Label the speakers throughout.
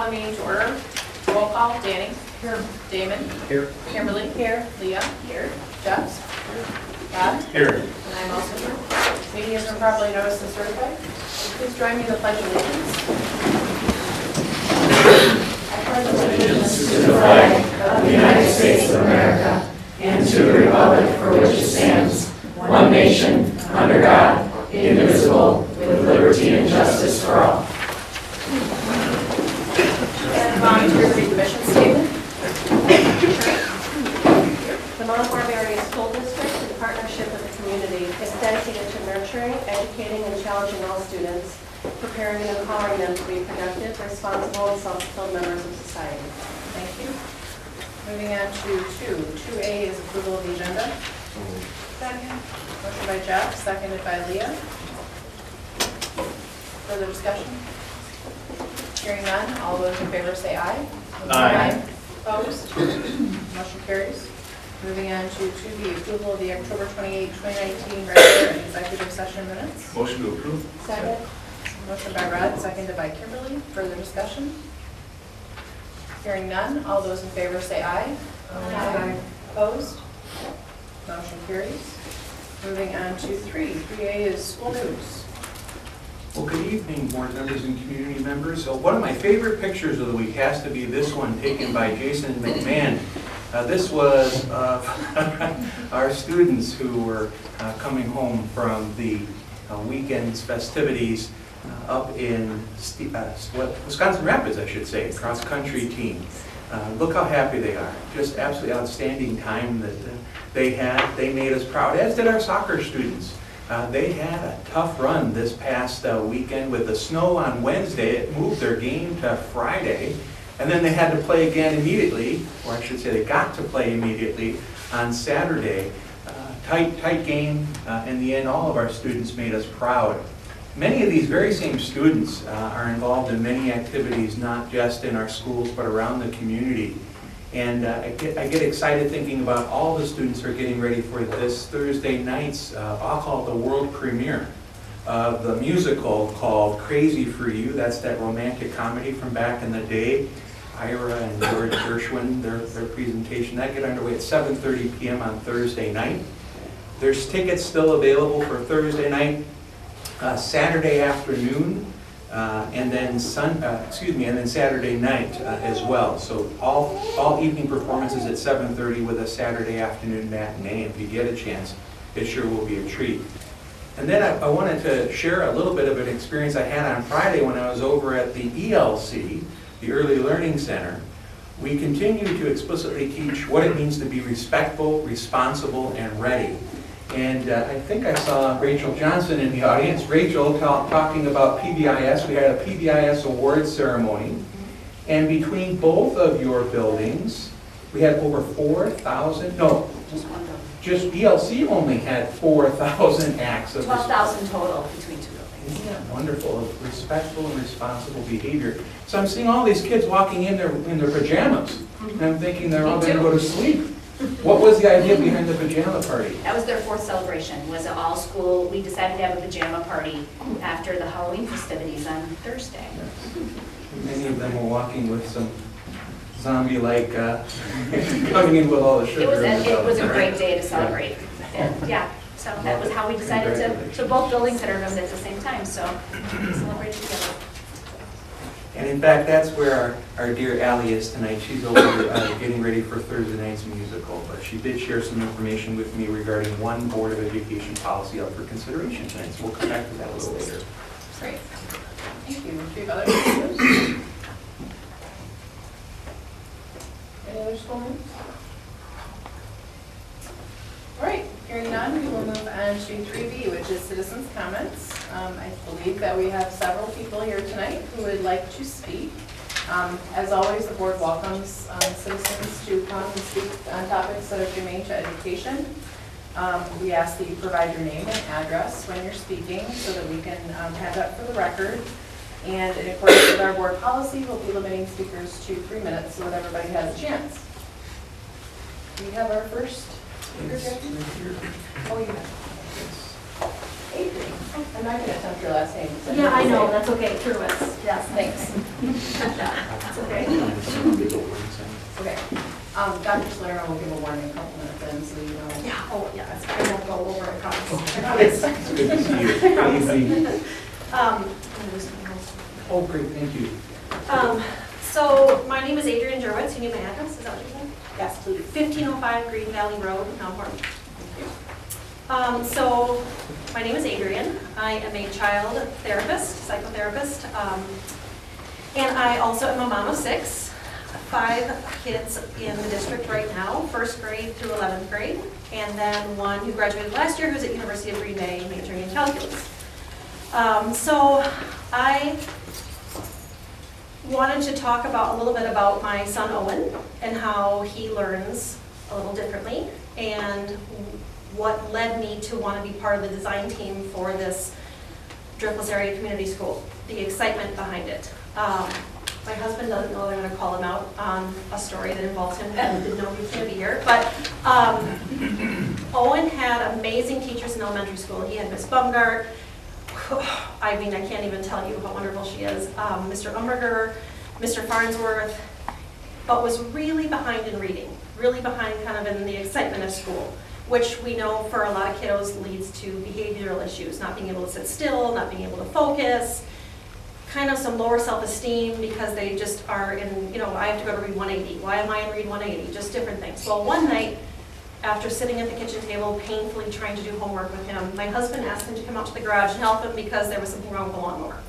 Speaker 1: town meeting to order. Roll call, Danny. Here. Damon.
Speaker 2: Here.
Speaker 1: Kimberly. Here. Leah. Here. Jeff. Bob.
Speaker 2: Here.
Speaker 1: And I'm also here. Meeting has been properly noticed and certified. Please join me in the pledge of allegiance. I pledge allegiance
Speaker 3: To the flag of the United States of America and to the republic for which it stands, one nation, under God, indivisible, with liberty and justice for all.
Speaker 1: And volunteer to read the mission statement.
Speaker 4: The Mount Horeb Area School District, in partnership with the community, is dedicated to nurturing, educating, and challenging all students, preparing and empowering them to be productive, responsible, and self-fulfilled members of society.
Speaker 1: Thank you. Moving on to 2A is approval of the agenda. Second. Motion by Jeff, seconded by Leah. Further discussion? Hearing none, all those in favor say aye.
Speaker 2: Aye.
Speaker 1: Opposed? Motion carries. Moving on to 2B, approval of the October 28, 2019 regular and executive session minutes.
Speaker 2: Motion to approve.
Speaker 4: Second.
Speaker 1: Motion by Rod, seconded by Kimberly. Further discussion? Hearing none, all those in favor say aye.
Speaker 4: Aye.
Speaker 1: Opposed? Motion carries. Moving on to 3A is school news.
Speaker 2: Well, good evening, board members and community members. So one of my favorite pictures of the week has to be this one taken by Jason McMahon. This was our students who were coming home from the weekend's festivities up in Wisconsin Rapids, I should say, cross-country team. Look how happy they are. Just absolutely outstanding time that they had. They made us proud, as did our soccer students. They had a tough run this past weekend with the snow on Wednesday. It moved their game to Friday, and then they had to play again immediately, or I should say they got to play immediately on Saturday. Tight game. In the end, all of our students made us proud. Many of these very same students are involved in many activities, not just in our schools, but around the community. And I get excited thinking about all the students who are getting ready for this Thursday night's, I'll call it the world premiere of the musical called Crazy for You. That's that romantic comedy from back in the day. Ira and George Gershwin, their presentation, that get underway at 7:30 p.m. on Thursday night. There's tickets still available for Thursday night, Saturday afternoon, and then Saturday night as well. So all evening performances at 7:30 with a Saturday afternoon matinee. If you get a chance, it sure will be a treat. And then I wanted to share a little bit of an experience I had on Friday when I was over at the ELC, the Early Learning Center. We continue to explicitly teach what it means to be respectful, responsible, and ready. And I think I saw Rachel Johnson in the audience. Rachel talking about PBIS. We had a PBIS awards ceremony. And between both of your buildings, we had over 4,000, no, just ELC only had 4,000 acts of
Speaker 5: 12,000 total between two buildings.
Speaker 2: yeah, wonderful, of respectful and responsible behavior. So I'm seeing all these kids walking in their pajamas. And I'm thinking they're all going to go to sleep. What was the idea behind the pajama party?
Speaker 5: That was their fourth celebration, was an all-school, we decided to have a pajama party after the Halloween festivities on Thursday.
Speaker 2: Yes. Many of them were walking with some zombie-like, coming in with all the sugar.
Speaker 5: It was
Speaker 2: and stuff.
Speaker 5: a great day to celebrate. And yeah, so that was how we decided to, so both buildings had opened at the same time, so we celebrated together.
Speaker 2: And in fact, that's where our dear Allie is tonight. She's over getting ready for Thursday night's musical. But she did share some information with me regarding one Board of Education policy up for consideration tonight. So we'll come back to that a little later.
Speaker 1: Great. Thank you. Do you have other news? Any other school news? All right, hearing none, we will move on to 3B, which is citizens' comments. I believe that we have several people here tonight who would like to speak. As always, the board welcomes citizens to come and speak on topics that are germane to education. We ask that you provide your name and address when you're speaking so that we can have that for the record. And in accordance with our board policy, we'll be limiting speakers to 3 minutes so that everybody has a chance. Do we have our first speaker?
Speaker 2: Yes, right here.
Speaker 1: Oh, you have. Adrian. I'm not gonna attempt your last name. so
Speaker 4: Yeah, I know,
Speaker 1: say-
Speaker 4: that's okay, Truist, yes.
Speaker 1: Thanks.
Speaker 4: That's okay.
Speaker 1: Okay. Dr. Solero will give a warning a couple minutes in, so you know.
Speaker 4: Yeah, oh, yes, I won't go over it, I promise.
Speaker 2: It's good to see you. Easy.
Speaker 4: Um,
Speaker 2: Oh, great, thank you.
Speaker 4: So my name is Adrienne Jerwitz. You need my address? Is that what you said? Yes, please. 1505 Green Valley Road, Mount Horeb. So my name is Adrienne. I am a child therapist, psychotherapist, and I also am a mom of 6, 5 kids in the district right now, 1st grade through 11th grade, and then one who graduated last year who's at University of Green Bay majoring in calculus. So I wanted to talk about a little bit about my son Owen and how he learns a little differently and what led me to want to be part of the design team for this Driftless Area Community School, the excitement behind it. My husband doesn't know that I'm going to call him out on a story that involves him, and didn't know he was going to be here, but Owen had amazing teachers in elementary school. He had Miss Bumgart. I mean, I can't even tell you how wonderful she is. Mr. Umberger, Mr. Farnsworth, but was really behind in reading, really behind kind of in the excitement of school, which we know for a lot of kiddos leads to behavioral issues, not being able to sit still, not being able to focus, kind of some lower self-esteem because they just are in, you know, I have to go to read 180. Why am I in read 180? Just different things. Well, one night, after sitting at the kitchen table, painfully trying to do homework with him, my husband asked him to come out to the garage and help him because there was something wrong with the lawnmower.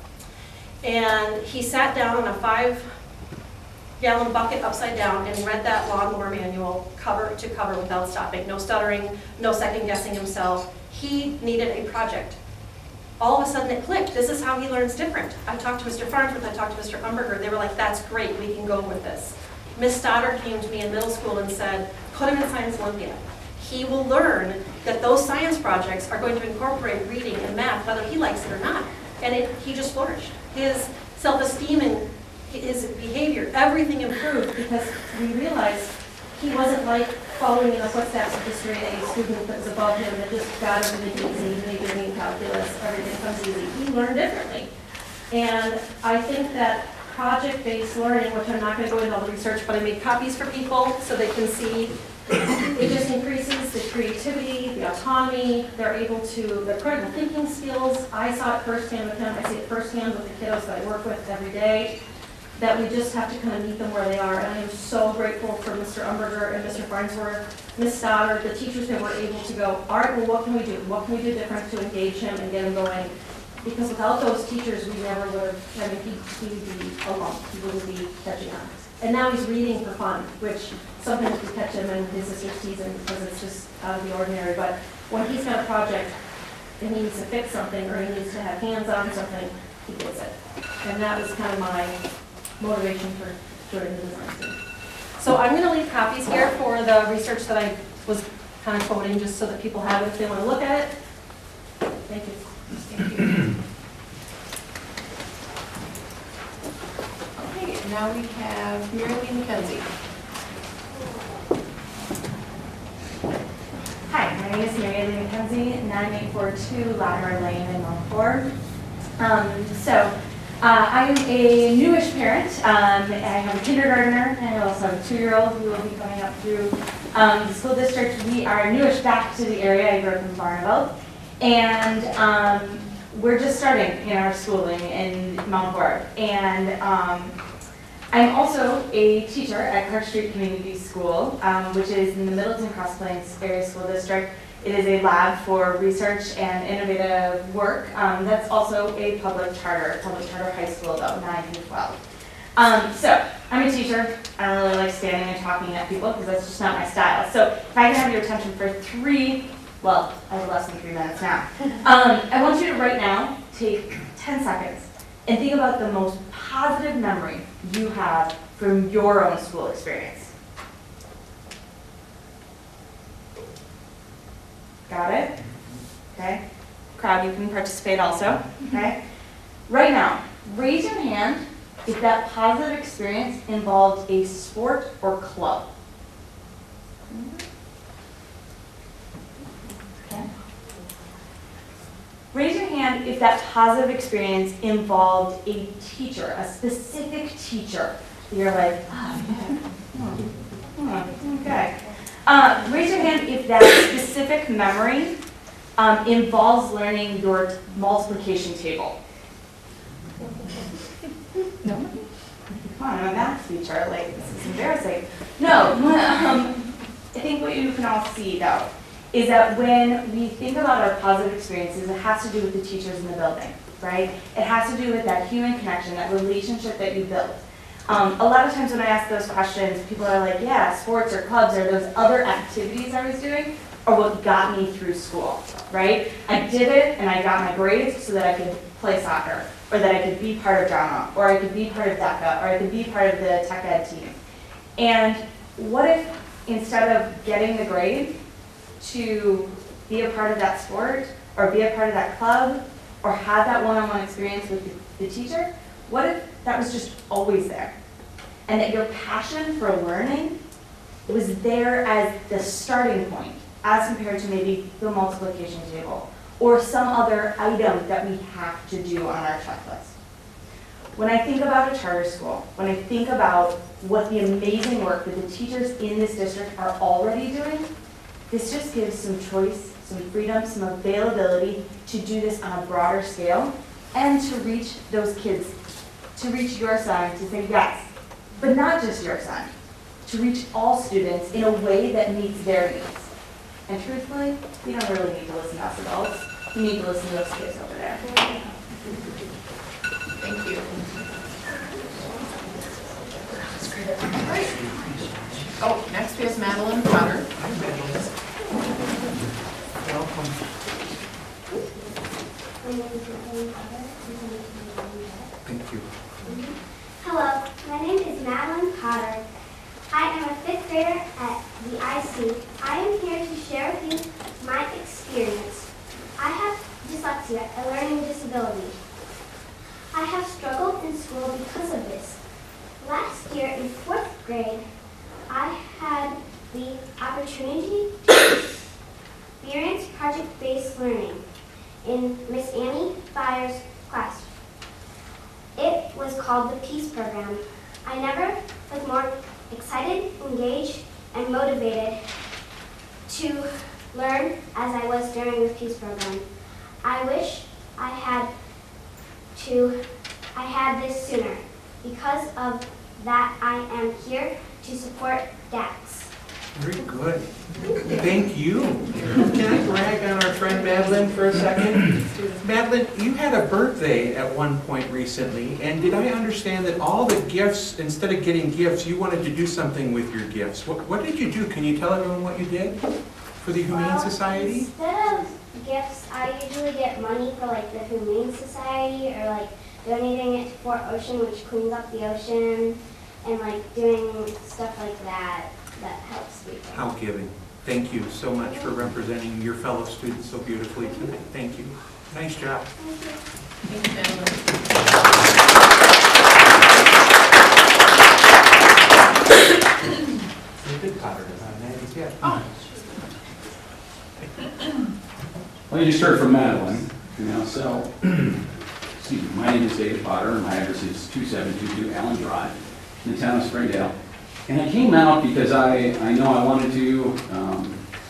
Speaker 4: And he sat down on a 5-gallon bucket upside down and read that lawnmower manual cover to cover without stopping. No stuttering, no second guessing himself. He needed a project. All of a sudden it clicked. This is how he learns different. I talked to Mr. Farnsworth, I talked to Mr. Umberger. They were like, that's great, we can go with this. Miss Stoddard came to me in middle school and said, put him in Science Olympiad. He will learn that those science projects are going to incorporate reading and math, whether he likes it or not. And he just flourished. His self-esteem and his behavior, everything improved because we realized he wasn't like following in the footsteps of this grade A student that was above him that just got everything easy, majoring in calculus, everything comes easy. He learned differently. And I think that project-based learning, which I'm not going to go into all the research, but I made copies for people so they can see, it just increases the creativity, the autonomy, they're able to, the critical thinking skills. I saw it firsthand with him, I see it firsthand with the kiddos that I work with every day, that we just have to kind of meet them where they are. And I am so grateful for Mr. Umberger and Mr. Farnsworth, Ms. Stoddard, the teachers that were able to go, all right, well, what can we do? What can we do different to engage him and get him going? Because without those teachers, we never would have, I mean, he would be alone. He wouldn't be catching on. And now he's reading for fun, which sometimes we catch him and his sister sees him because it's just out of the ordinary. But when he's got a project and he needs to fix something or he needs to have hands on something, he gets it. And that was kind of my motivation for joining the design team. So I'm going to leave copies here for the research that I was kind of quoting just so that people have it if they want to look at it. Thank you.
Speaker 1: Thank you. Okay, and now we have Mary Lee McKenzie.
Speaker 6: Hi, my name is Mary Lee McKenzie, 9842 Latimer Lane in Mount Horeb. I'm a newish parent. I have a kindergartner and I also have a 2-year-old who will be coming up through the school district. We are newish back to the area. I grew up in Barneveld. And we're just starting in our schooling in Mount Horeb. And I'm also a teacher at Clark Street Community School, which is in the Middleton Cross Plains Area School District. It is a lab for research and innovative work. That's also a public charter high school, about 9 through 12. So I'm a teacher. I don't really like standing and talking at people because that's just not my style. So if I can have your attention for I have less than 3 minutes now. I want you to right now take 10 seconds and think about the most positive memory you have from your own school experience. Got it? Okay. Crowd, you can participate also. Okay. Right now, raise your hand if that positive experience involved a sport or club. Okay. Raise your hand hand if that positive experience involved a teacher, a specific teacher. You're like, okay. Raise your hand if that specific memory involves learning your multiplication table. No? Come on, I'm a math teacher, like, this is embarrassing. No, I think what you can all see, though, is that when we think about our positive experiences, it has to do with the teachers in the building, right? It has to do with that human connection, that relationship that you build. A lot of times when I ask those questions, people are like, yeah, sports or clubs or those other activities I was doing are what got me through school, right? I did it and I got my grades so that I could play soccer, or that I could be part of drama, or I could be part of DECA, or I could be part of the tech ed team. And what if instead of getting the grade to be a part of that sport, or be a part of that club, or have that one-on-one experience with the teacher, what if that was just always there? And that your passion for learning was there as the starting point, as compared to maybe the multiplication table, or some other item that we have to do on our checklist. When I think about a charter school, when I think about what the amazing work that the teachers in this district are already doing, this just gives some choice, some freedom, some availability to do this on a broader scale, and to reach those kids, to reach your son, to say yes, but not just your son, to reach all students in a way that meets their needs. And truthfully, we don't really need to listen to us adults. We need to listen to those kids over there.
Speaker 1: Thank you. Great. Oh, next we have Madeline Potter.
Speaker 2: Welcome. Thank you.
Speaker 7: Hello, my name is Madeline Potter. I am a 5th grader at the IC. I am here to share with you my experience. I have dyslexia, a learning disability. I have struggled in school because of this. Last year in 4th grade, I had the opportunity to experience project-based learning in Miss Annie Byers' class. It was called the Peace Program. I never was more excited, engaged, and motivated to learn as I was during the Peace Program. I wish I had this sooner. Because of that, I am here to support DAX.
Speaker 2: Very good. Thank you. Can I brag on our friend Madeline for a second? Madeline, you had a birthday at one point recently, and did I understand that all the gifts, instead of getting gifts, you wanted to do something with your gifts? What did you do? Can you tell everyone what you did for the Humane Society?
Speaker 7: Instead of gifts, I usually get money for like the Humane Society, or like donating it to Fort Ocean, which cleans up the ocean, and like doing stuff like that helps people.
Speaker 2: How giving. Thank you so much for representing your fellow students so beautifully tonight. Thank you. Nice job.
Speaker 1: Thank you, Madeline.
Speaker 2: Good Potter, Maddie's gift.
Speaker 1: Oh,
Speaker 8: Well, you just heard from Madeline, so, excuse me, my name is David Potter, and my address is 2722 Allen Drive in the town of Springdale. And I came out because I know I wanted to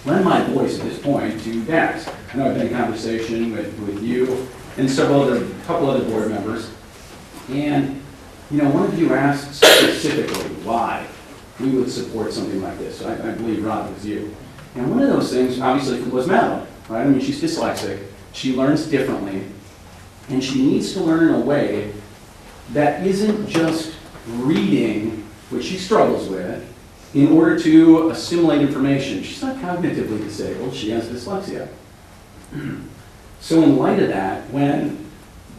Speaker 8: lend my voice at this point to DAX. I know I've been in conversation with you and a couple other board members. And, one of you asked specifically why we would support something like this. I believe, Rob, it was you. And one of those things, obviously, was Madeline, right? I mean, she's dyslexic. She learns differently. And she needs to learn in a way that isn't just reading, which she struggles with, in order to assimilate information. She's not cognitively disabled. She has dyslexia. So in light of that, when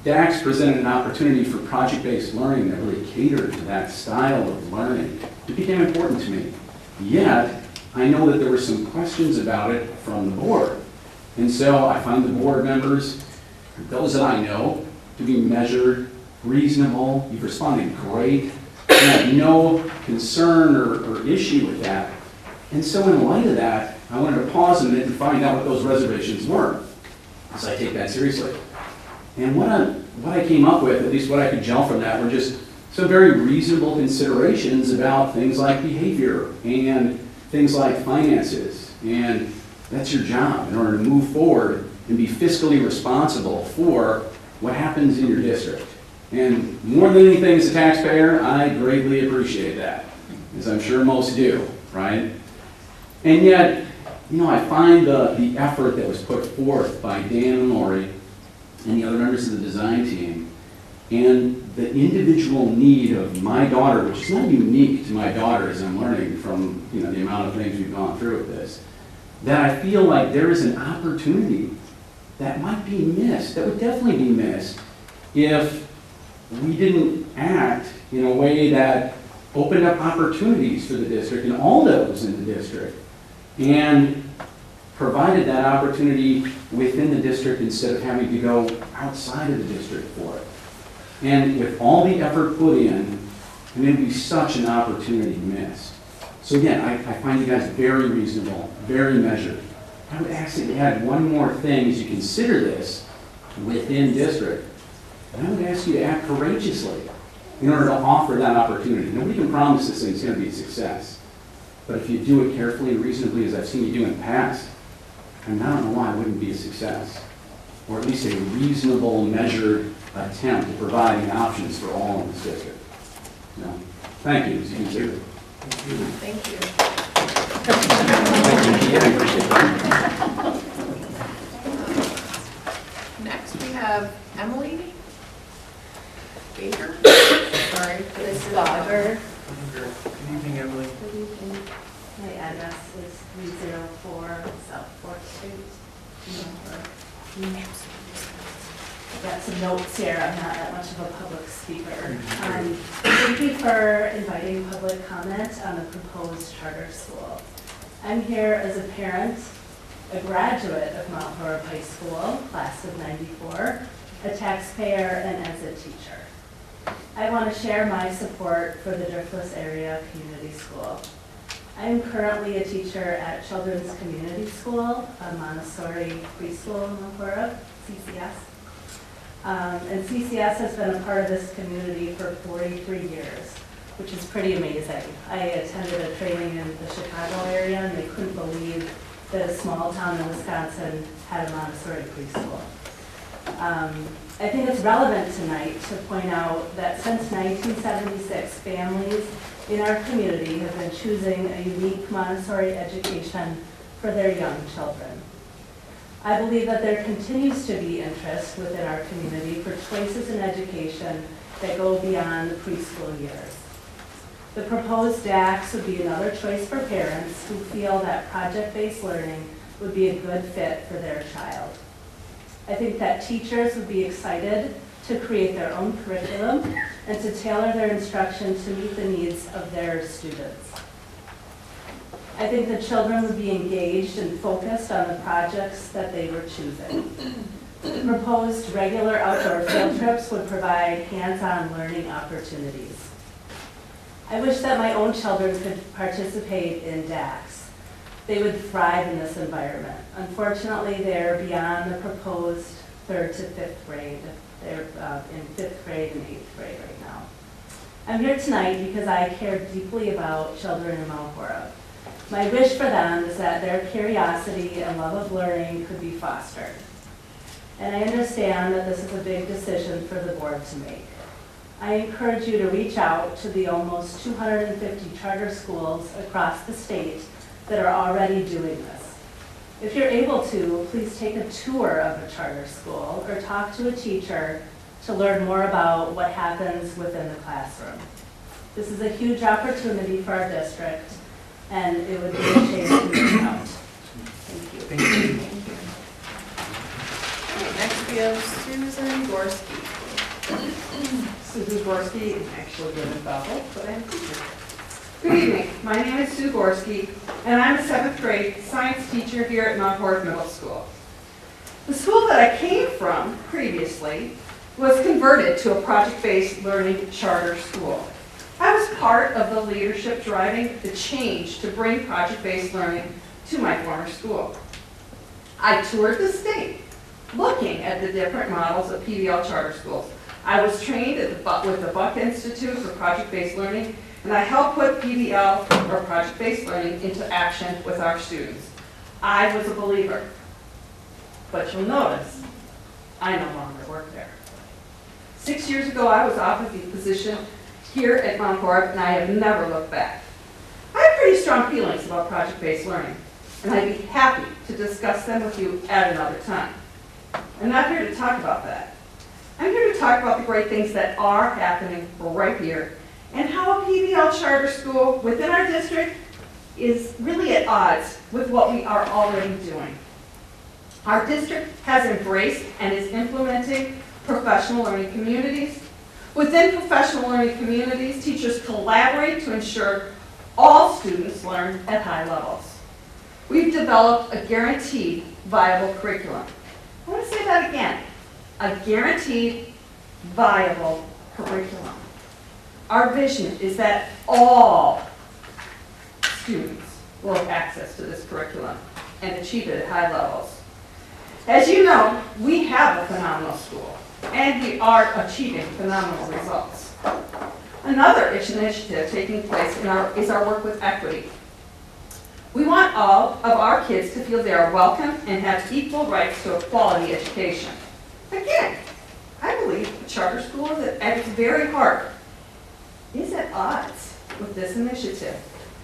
Speaker 8: DAX presented an opportunity for project-based learning that really catered to that style of learning, it became important to me. Yet, I know that there were some questions about it from the board. And so I find the board members, those that I know, to be measured, reasonable. You've responded great. I have no concern or issue with that. And so in light of that, I wanted to pause a minute and find out what those reservations were, because I take that seriously. And what I came up with, at least what I could gel from that, were just some very reasonable considerations about things like behavior and things like finances. And that's your job in order to move forward and be fiscally responsible for what happens in your district. And more than anything as a taxpayer, I greatly appreciate that, as I'm sure most do, right? And yet, I find the effort that was put forth by Dan and Lori and the other members of the design team, and the individual need of my daughter, which is not unique to my daughter as I'm learning from the amount of things we've gone through with this, that I feel like there is an opportunity that might be missed, that would definitely be missed if we didn't act in a way that opened up opportunities for the district and all those in the district, and provided that opportunity within the district instead of having to go outside of the district for it. And with all the effort put in, and it would be such an opportunity missed. So again, I find you guys very reasonable, very measured. I would actually add one more thing as you consider this within district. And I would ask you to act courageously in order to offer that opportunity. Nobody can promise this thing's going to be a success. But if you do it carefully and reasonably, as I've seen you do in the past, I don't know why it wouldn't be a success. Or at least a reasonable, measured attempt at providing options for all in this district. Thank you, as you consider it.
Speaker 1: Thank you. Next, we have Emily Baker. Sorry,
Speaker 6: This is Augur.
Speaker 2: Good evening, Emily.
Speaker 6: Good evening. My address is 304 South 4th Street. I've got some notes here. I'm not that much of a public speaker. Thank you for inviting public comment on the proposed charter school. I'm here as a parent, a graduate of Mount Horeb High School, class of '94, a taxpayer, and as a teacher. I want to share my support for the Driftless Area Community School. I am currently a teacher at Children's Community School, a Montessori preschool in Mount Horeb, CCS. And CCS has been a part of this community for 43 years, which is pretty amazing. I attended a training in the Chicago area, and they couldn't believe that a small town in Wisconsin had a Montessori preschool. I think it's relevant tonight to point out that since 1976, families in our community have been choosing a unique Montessori education for their young children. I believe that there continues to be interest within our community for choices in education that go beyond the preschool years. The proposed DACs would be another choice for parents who feel that project-based learning would be a good fit for their child. I think that teachers would be excited to create their own curriculum and to tailor their instruction to meet the needs of their students. I think the children would be engaged and focused on the projects that they were choosing. The proposed regular outdoor field trips would provide hands-on learning opportunities. I wish that my own children could participate in DACs. They would thrive in this environment. Unfortunately, they're beyond the proposed 3rd to 5th grade. They're in 5th grade and 8th grade right now. I'm here tonight because I care deeply about children in Mount Horeb. My wish for them is that their curiosity and love of learning could be fostered. And I understand that this is a big decision for the board to make. I encourage you to reach out to the almost 250 charter schools across the state that are already doing this. If you're able to, please take a tour of a charter school or talk to a teacher to learn more about what happens within the classroom. This is a huge opportunity for our district, and it would be a shame to miss out. Thank you.
Speaker 2: Thank you.
Speaker 1: Okay, next we have Susan Gorski.
Speaker 9: Susan Gorski is actually good at Bethel, but I'm a teacher. Good evening. My name is Sue Gorski, and I'm a 7th grade science teacher here at Mount Horeb Middle School. The school that I came from previously was converted to a project-based learning charter school. I was part of the leadership driving the change to bring project-based learning to my former school. I toured the state. looking at the different models of PBL charter schools. I was trained with the Buck Institute for Project-Based Learning, and I helped put PBL, or project-based learning, into action with our students. I was a believer. But you'll notice, I no longer work there. 6 years ago, I was offered the position here at Mount Horeb, and I have never looked back. I have pretty strong feelings about project-based learning, and I'd be happy to discuss them with you at another time. I'm not here to talk about that. I'm here to talk about the great things that are happening right here, and how a PBL charter school within our district is really at odds with what we are already doing. Our district has embraced and is implementing professional learning communities. Within professional learning communities, teachers collaborate to ensure all students learn at high levels. We've developed a guaranteed viable curriculum. I want to say that again. A guaranteed viable curriculum. Our vision is that all students will have access to this curriculum and achieve it at high levels. As you know, we have a phenomenal school, and we are achieving phenomenal results. Another initiative taking place is our work with equity. We want all of our kids to feel they are welcome and have equal rights to a quality education. Again, I believe a charter school at its very heart is at odds with this initiative,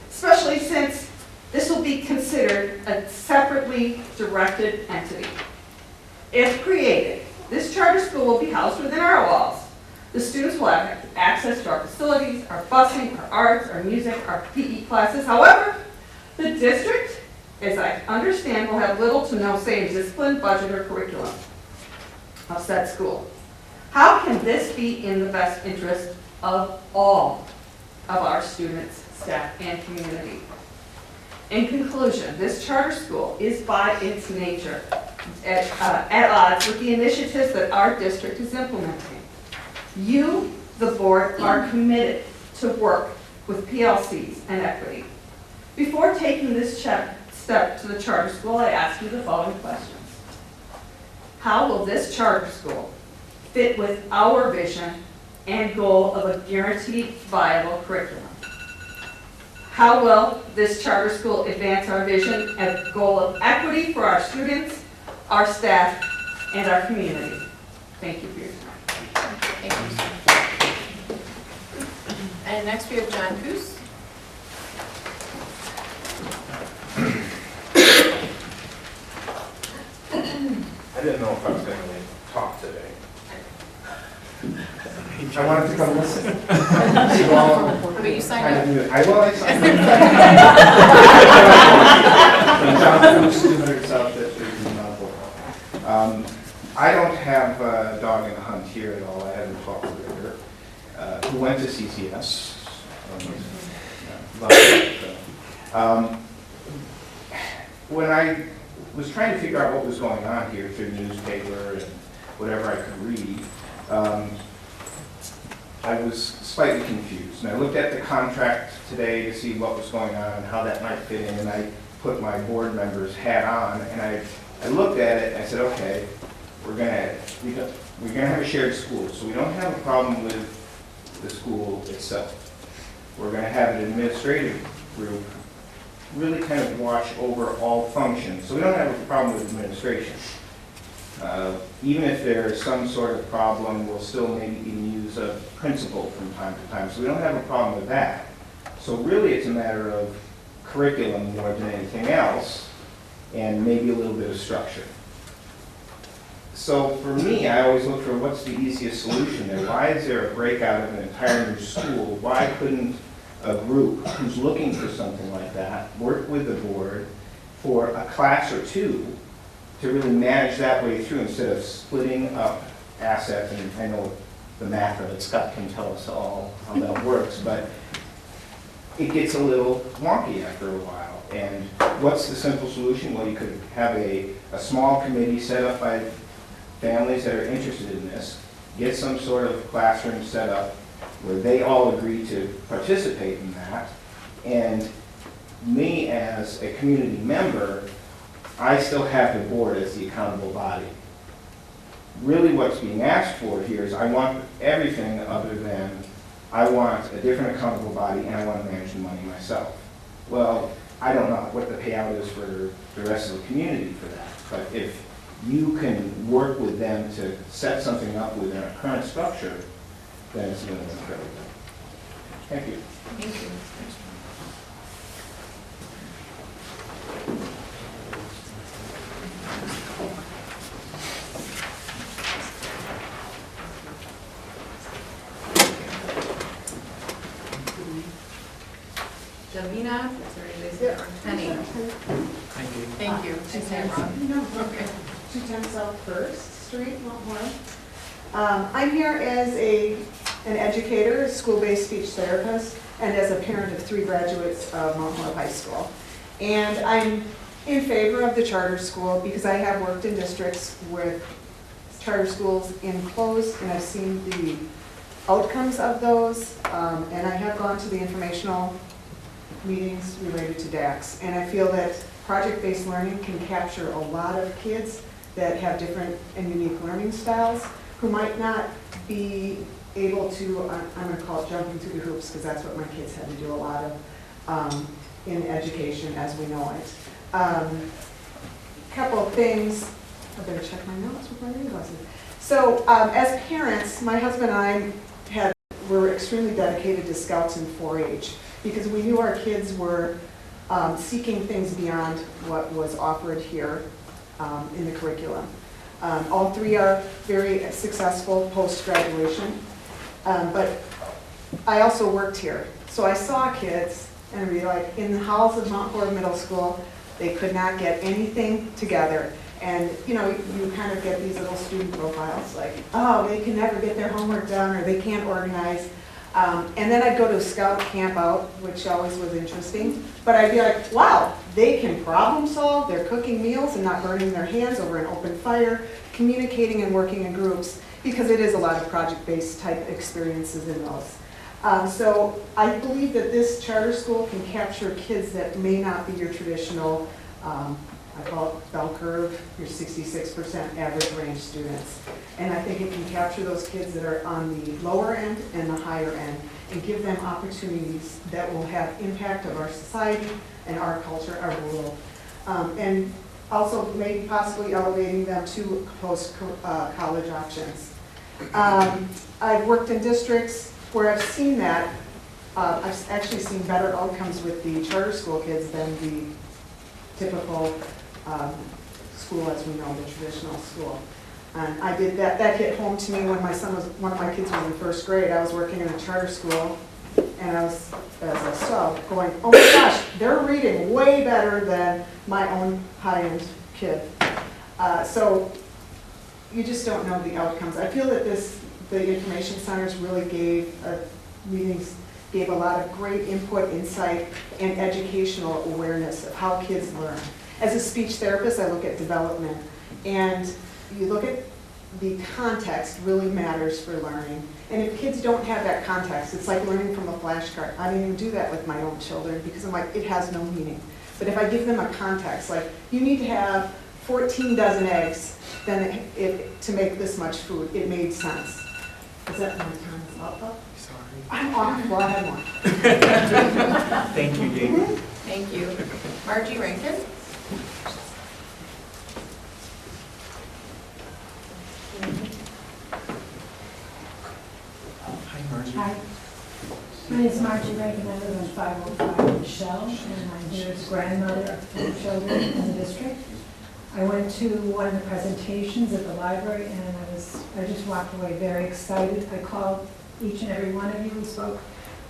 Speaker 9: especially since this will be considered a separately directed entity. If created, this charter school will be housed within our walls. The students will have access to our facilities, our busing, our arts, our music, our PE classes. However, the district, as I understand, will have little to no say in discipline, budget, or curriculum of said school. How can this be in the best interest of all of our students, staff, and community? In conclusion, this charter school is by its nature at odds with the initiatives that our district is implementing. You, the board, are committed to work with PLCs and equity. Before taking this step to the charter school, I ask you the following questions. How will this charter school fit with our vision and goal of a guaranteed viable curriculum? How will this charter school advance our vision and goal of equity for our students, our staff, and our community? Thank you for your time.
Speaker 1: Thank you. And next we have John Coos.
Speaker 10: I didn't know if I was going to talk today. I wanted to come listen.
Speaker 1: But you signed up.
Speaker 10: I will. I signed up. I don't have a dog in the hunt here at all. I haven't talked with her. Who went to CCS. When I was trying to figure out what was going on here through the newspaper and whatever I could read, I was slightly confused. And I looked at the contract today to see what was going on and how that might fit in, and I put my board member's hat on, and I looked at it and I said, okay, we're gonna have a shared school, so we don't have a problem with the school itself. We're gonna have an administrative group really kind of watch over all functions, so we don't have a problem with administration. Even if there's some sort of problem, we'll still maybe even use a principal from time to time, so we don't have a problem with that. So really it's a matter of curriculum more than anything else, and maybe a little bit of structure. So for me, I always look for what's the easiest solution there. Why is there a breakout of an entire new school? Why couldn't a group who's looking for something like that work with the board for a class or two to really manage that way through instead of splitting up assets? And I know the math of it, Scott can tell us all how that works, but it gets a little wonky after a while. And what's the simple solution? Well, you could have a small committee set up by families that are interested in this, get some sort of classroom set up where they all agree to participate in that. And me as a community member, I still have the board as the accountable body. really what's being asked for here is I want everything other than I want a different accountable body and I want to manage the money myself. Well, I don't know what the payout is for the rest of the community for that, but if you can work with them to set something up within a current structure, then it's going to work very well. Thank you.
Speaker 1: Thank you. Jelena, is there anybody's there? Penny?
Speaker 2: Thank you.
Speaker 1: Thank you. Thanks, Ron. Okay.
Speaker 11: 210 South First Street, Mount Horeb. I'm here as an educator, a school-based speech therapist, and as a parent of 3 graduates of Mount Horeb High School. And I'm in favor of the charter school because I have worked in districts with charter schools enclosed, and I've seen the outcomes of those, and I have gone to the informational meetings related to DACs. And I feel that project-based learning can capture a lot of kids that have different and unique learning styles who might not be able to, I'm going to call it jumping through the hoops because that's what my kids had to do a lot of in education as we know it. Couple of things, I better check my notes with my reading glasses. So as parents, my husband and I were extremely dedicated to Scouts and 4-H because we knew our kids were seeking things beyond what was offered here in the curriculum. All 3 are very successful post-graduation, but I also worked here. So I saw kids and we like in the halls of Mount Horeb Middle School, they could not get anything together. And you know, you kind of get these little student profiles like, oh, they can never get their homework done or they can't organize. And then I'd go to a scout camp out, which always was interesting. But I'd be like, wow, they can problem solve, they're cooking meals and not burning their hands over an open fire, communicating and working in groups, because it is a lot of project-based type experiences in those. So I believe that this charter school can capture kids that may not be your traditional, I call it bell curve, your 66% average range students. And I think it can capture those kids that are on the lower end and the higher end and give them opportunities that will have impact of our society and our culture, our world. And also maybe possibly elevating them to post-college options. I've worked in districts where I've seen that. I've actually seen better outcomes with the charter school kids than the typical school as we know, the traditional school. And I did that hit home to me when one of my kids was in 1st grade. I was working in a charter school and I was, as a sub, going, oh my gosh, they're reading way better than my own high-end kid. So you just don't know the outcomes. I feel that the information centers really gave a lot of great input, insight, and educational awareness of how kids learn. As a speech therapist, I look at development, and you look at the context really matters for learning. And if kids don't have that context, it's like learning from a flashcard. I don't even do that with my own children because I'm like, it has no meaning. But if I give them a context, like you need to have 14 dozen eggs then to make this much food, it made sense. Is that my time is up?
Speaker 2: Sorry.
Speaker 11: I'm off. Well, I have more.
Speaker 2: Thank you, Dave.
Speaker 1: Thank you. Margie Rankin?
Speaker 2: Hi, Margie.
Speaker 12: Hi. My name is Margie Reagan. I live on 505 Michelle, and I'm here as grandmother of 4 children in the district. I went to one of the presentations at the library, and I just walked away very excited. I called each and every one of you who spoke.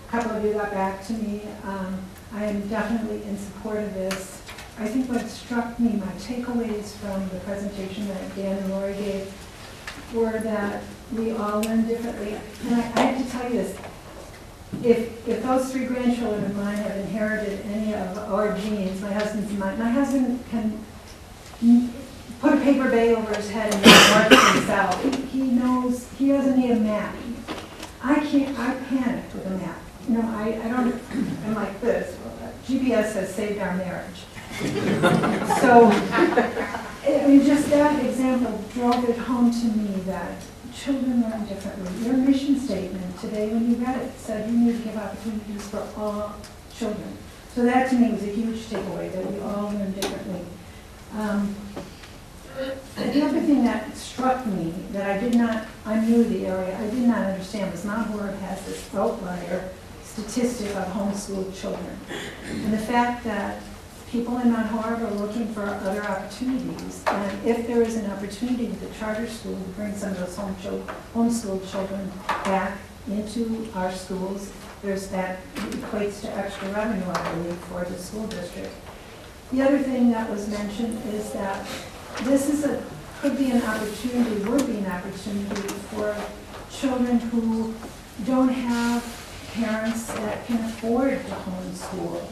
Speaker 12: A couple of you got back to me. I am definitely in support of this. I think what struck me, my takeaways from the presentation that Dan and Lori gave, were that we all learn differently. And I have to tell you this, if those 3 grandchildren of mine have inherited any of our genes, my husband's and mine, my husband can put a paper bag over his head and work himself. He knows, he doesn't need a map. I panic with a map. You know, I don't, I'm like this. Well, GPS has saved our marriage. So, mean, just that example drove it home to me that children learn differently. Your mission statement today, when you read it, said you need to give opportunities for all children. So that to me was a huge takeaway, that we all learn differently. The other thing that struck me, that I knew the area, I did not understand, was Mount Horeb has this outlier statistic of homeschooled children. And the fact that people in Mount Horeb are looking for other opportunities, and if there is an opportunity with the charter school to bring some of those homeschooled children back into our schools, there's that equates to extra revenue, I believe, for the school district. The other thing that was mentioned is that this could be an opportunity, would be an opportunity for children who don't have parents that can afford to homeschool,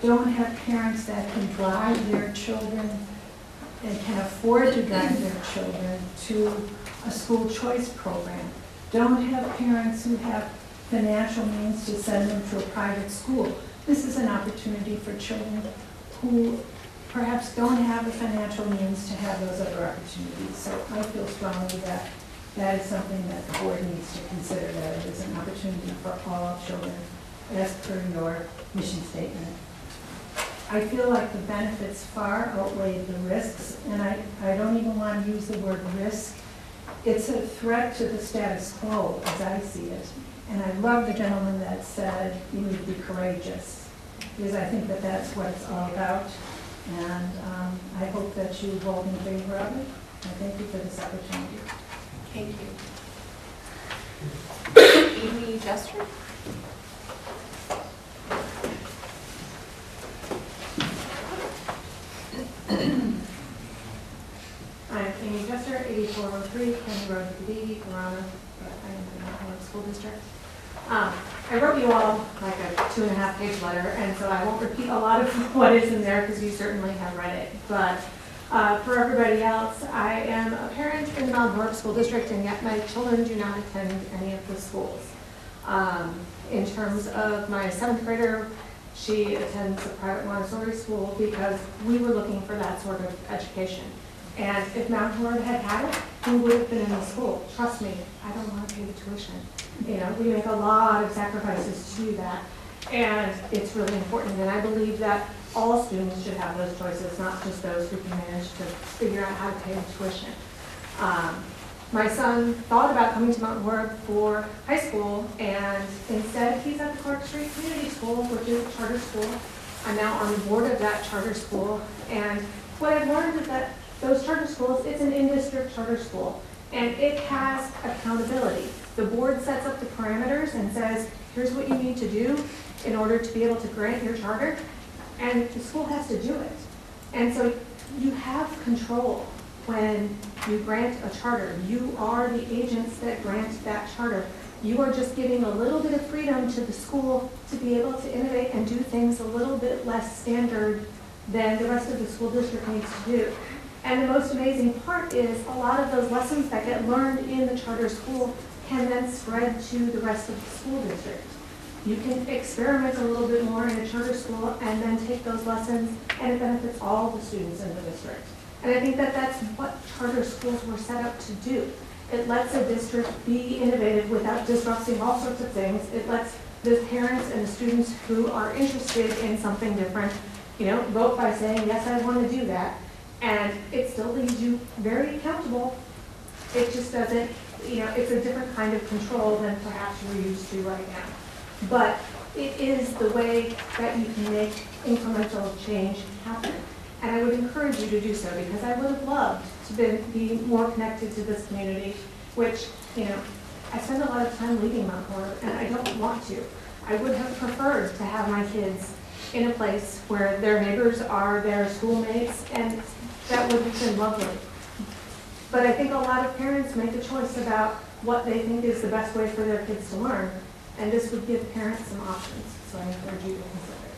Speaker 12: don't have parents that can drive their children and can afford to drive their children to a school choice program, don't have parents who have financial means to send them to a private school. This is an opportunity for children who perhaps don't have the financial means to have those other opportunities. So I feel strongly that that is something that the board needs to consider, that it is an opportunity for all children, as per your mission statement. I feel like the benefits far outweigh the risks, and I don't even want to use the word risk. It's a threat to the status quo, as I see it. And I love the gentleman that said you need to be courageous, because I think that that's what it's all about. And I hope that you vote in favor of it. I thank you for this opportunity.
Speaker 1: Thank you. Amy Jester?
Speaker 13: I'm Amy Jester, 8403 County Road, PD, Corona, but I am in the Mount Horeb School District. I wrote you all like a 2.5-page letter, and so I won't repeat a lot of what is in there because you certainly have read it. But for everybody else, I am a parent in the Mount Horeb School District, and yet my children do not attend any of the schools. In terms of my 7th grader, she attends a private Montessori school because we were looking for that sort of education. And if Mount Horeb had had it, we would have been in the school. Trust me, I don't want to pay the tuition. You know, we make a lot of sacrifices to do that, and it's really important. And I believe that all students should have those choices, not just those who can manage to figure out how to pay the tuition. My son thought about coming to Mount Horeb for high school, and instead he's at the Clark Street Community School, which is a charter school. I'm now on the board of that charter school, and what I've learned is that those charter schools, it's an in-district charter school, and it has accountability. The board sets up the parameters and says, here's what you need to do in order to be able to grant your charter, and the school has to do it. And so you have control when you grant a charter. You are the agents that grant that charter. You are just giving a little bit of freedom to the school to be able to innovate and do things a little bit less standard than the rest of the school district needs to do. And the most amazing part is a lot of those lessons that get learned in the charter school can then spread to the rest of the school district. You can experiment a little bit more in a charter school and then take those lessons, and it benefits all the students in the district. And I think that that's what charter schools were set up to do. It lets a district be innovative without disrupting all sorts of things. It lets the parents and the students who are interested in something different, you know, vote by saying, yes, I want to do that. And it still leaves you very accountable. It just doesn't, you know, it's a different kind of control than perhaps we're used to right now. But it is the way that you can make incremental change happen. And I would encourage you to do so, because I would have loved to be more connected to this community, which, you know, I spend a lot of time leaving Mount Horeb, and I don't want to. I would have preferred to have my kids in a place where their neighbors are their schoolmates, and that would have been lovely. But I think a lot of parents make a choice about what they think is the best way for their kids to learn, and this would give parents some options. So I encourage you to consider it.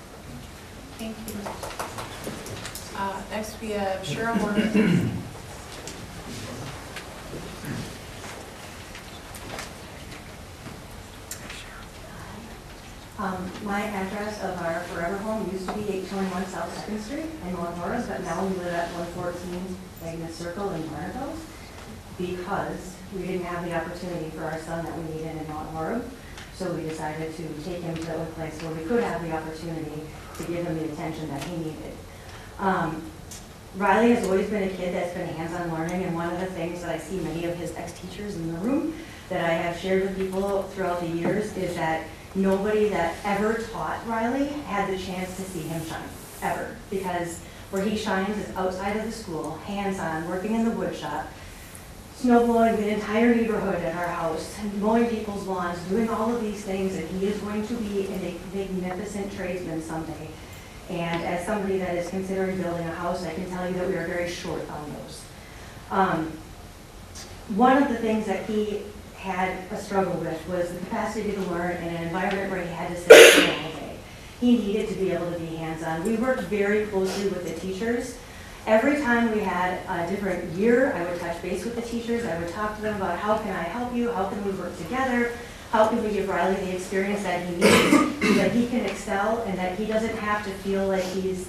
Speaker 1: Thank you. Next we have Cheryl Morgan.
Speaker 6: My address of our forever home used to be 821 South 2nd Street in Mount Horeb, but now we live at 114 Agnes Circle in Barneville because we didn't have the opportunity for our son that we needed in Mount Horeb. So we decided to take him to a place where we could have the opportunity to give him the attention that he needed. Riley has always been a kid that's been hands-on learning, and one of the things that I see many of his ex-teachers in the room that I have shared with people throughout the years is that nobody that ever taught Riley had the chance to see him shine, ever. Because where he shines is outside of the school, hands-on, working in the wood shop, snow blowing the entire neighborhood at our house, mowing people's lawns, doing all of these things, and he is going to be a magnificent tradesman someday. And as somebody that is considering building a house, I can tell you that we are very short on those. One of the things that he had a struggle with was the capacity to learn in an environment where he had to sit still all day. He needed to be able to be hands-on. We worked very closely with the teachers. Every time we had a different year, I would touch base with the teachers. I would talk to them about how can I help you, how can we work together, how can we give Riley the experience that he needs so that he can excel and that he doesn't have to feel like he's,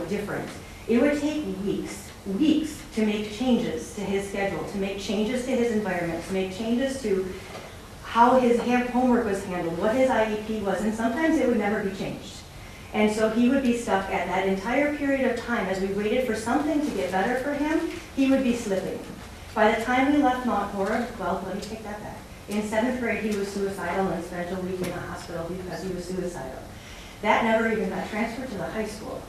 Speaker 6: different. It would take weeks to make changes to his schedule, to make changes to his environment, to make changes to how his homework was handled, what his IEP was, and sometimes it would never be changed. And so he would be stuck at that entire period of time. As we waited for something to get better for him, he would be slipping. By the time we left Mount Horeb, well, let me take that back. In 7th grade, he was suicidal and spent a week in the hospital because he was suicidal. That never even got transferred to the high school.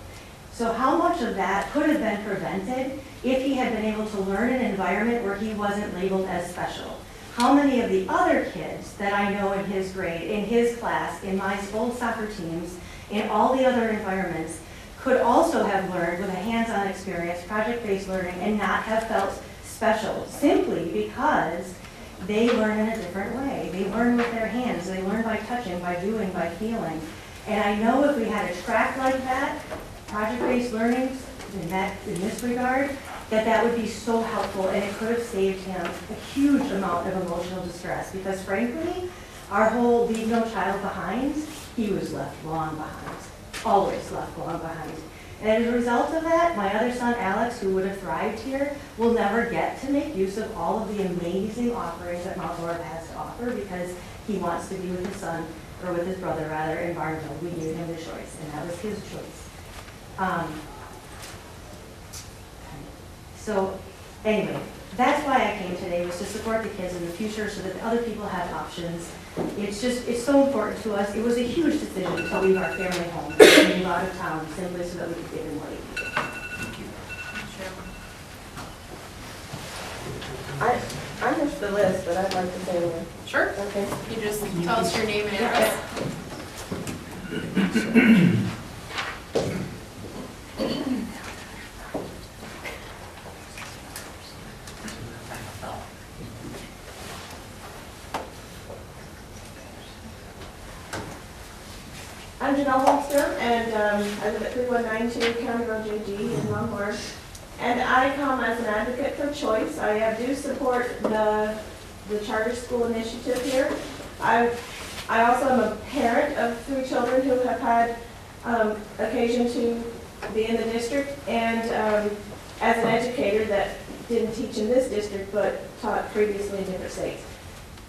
Speaker 6: So how much of that could have been prevented if he had been able to learn in an environment where he wasn't labeled as special? How many of the other kids that I know in his grade, in his class, in my old soccer teams, in all the other environments, could also have learned with a hands-on experience, project-based learning, and not have felt special, simply because they learn in a different way. They learn with their hands, they learn by touching, by doing, by feeling. And I know if we had a track like that, project-based learning in this regard, that would be so helpful, and it could have saved him a huge amount of emotional distress, because frankly, our whole leave no child behind, he was left long behind, always left long behind. And as a result of that, my other son, Alex, who would have thrived here, will never get to make use of all of the amazing offerings that Mount Horeb has to offer because he wants to be with his son, or with his brother rather, in Barneville. We gave him the choice, and that was his choice. So anyway, that's why I came today, was to support the kids in the future so that other people have options. It's so important to us. It was a huge decision to leave our family home and move out of town simply so that we could give him what he needed.
Speaker 4: I missed the list, but I'd like to say one.
Speaker 1: Sure.
Speaker 4: Okay.
Speaker 1: You just tell us your name and address.
Speaker 14: I'm Janelle Holmster, and I live at 3192 County Road JG in Mount Horeb. And I come as an advocate for choice. I do support the charter school initiative here. I also am a parent of 3 children who have had occasion to be in the district, and as an educator that didn't teach in this district but taught previously in different states.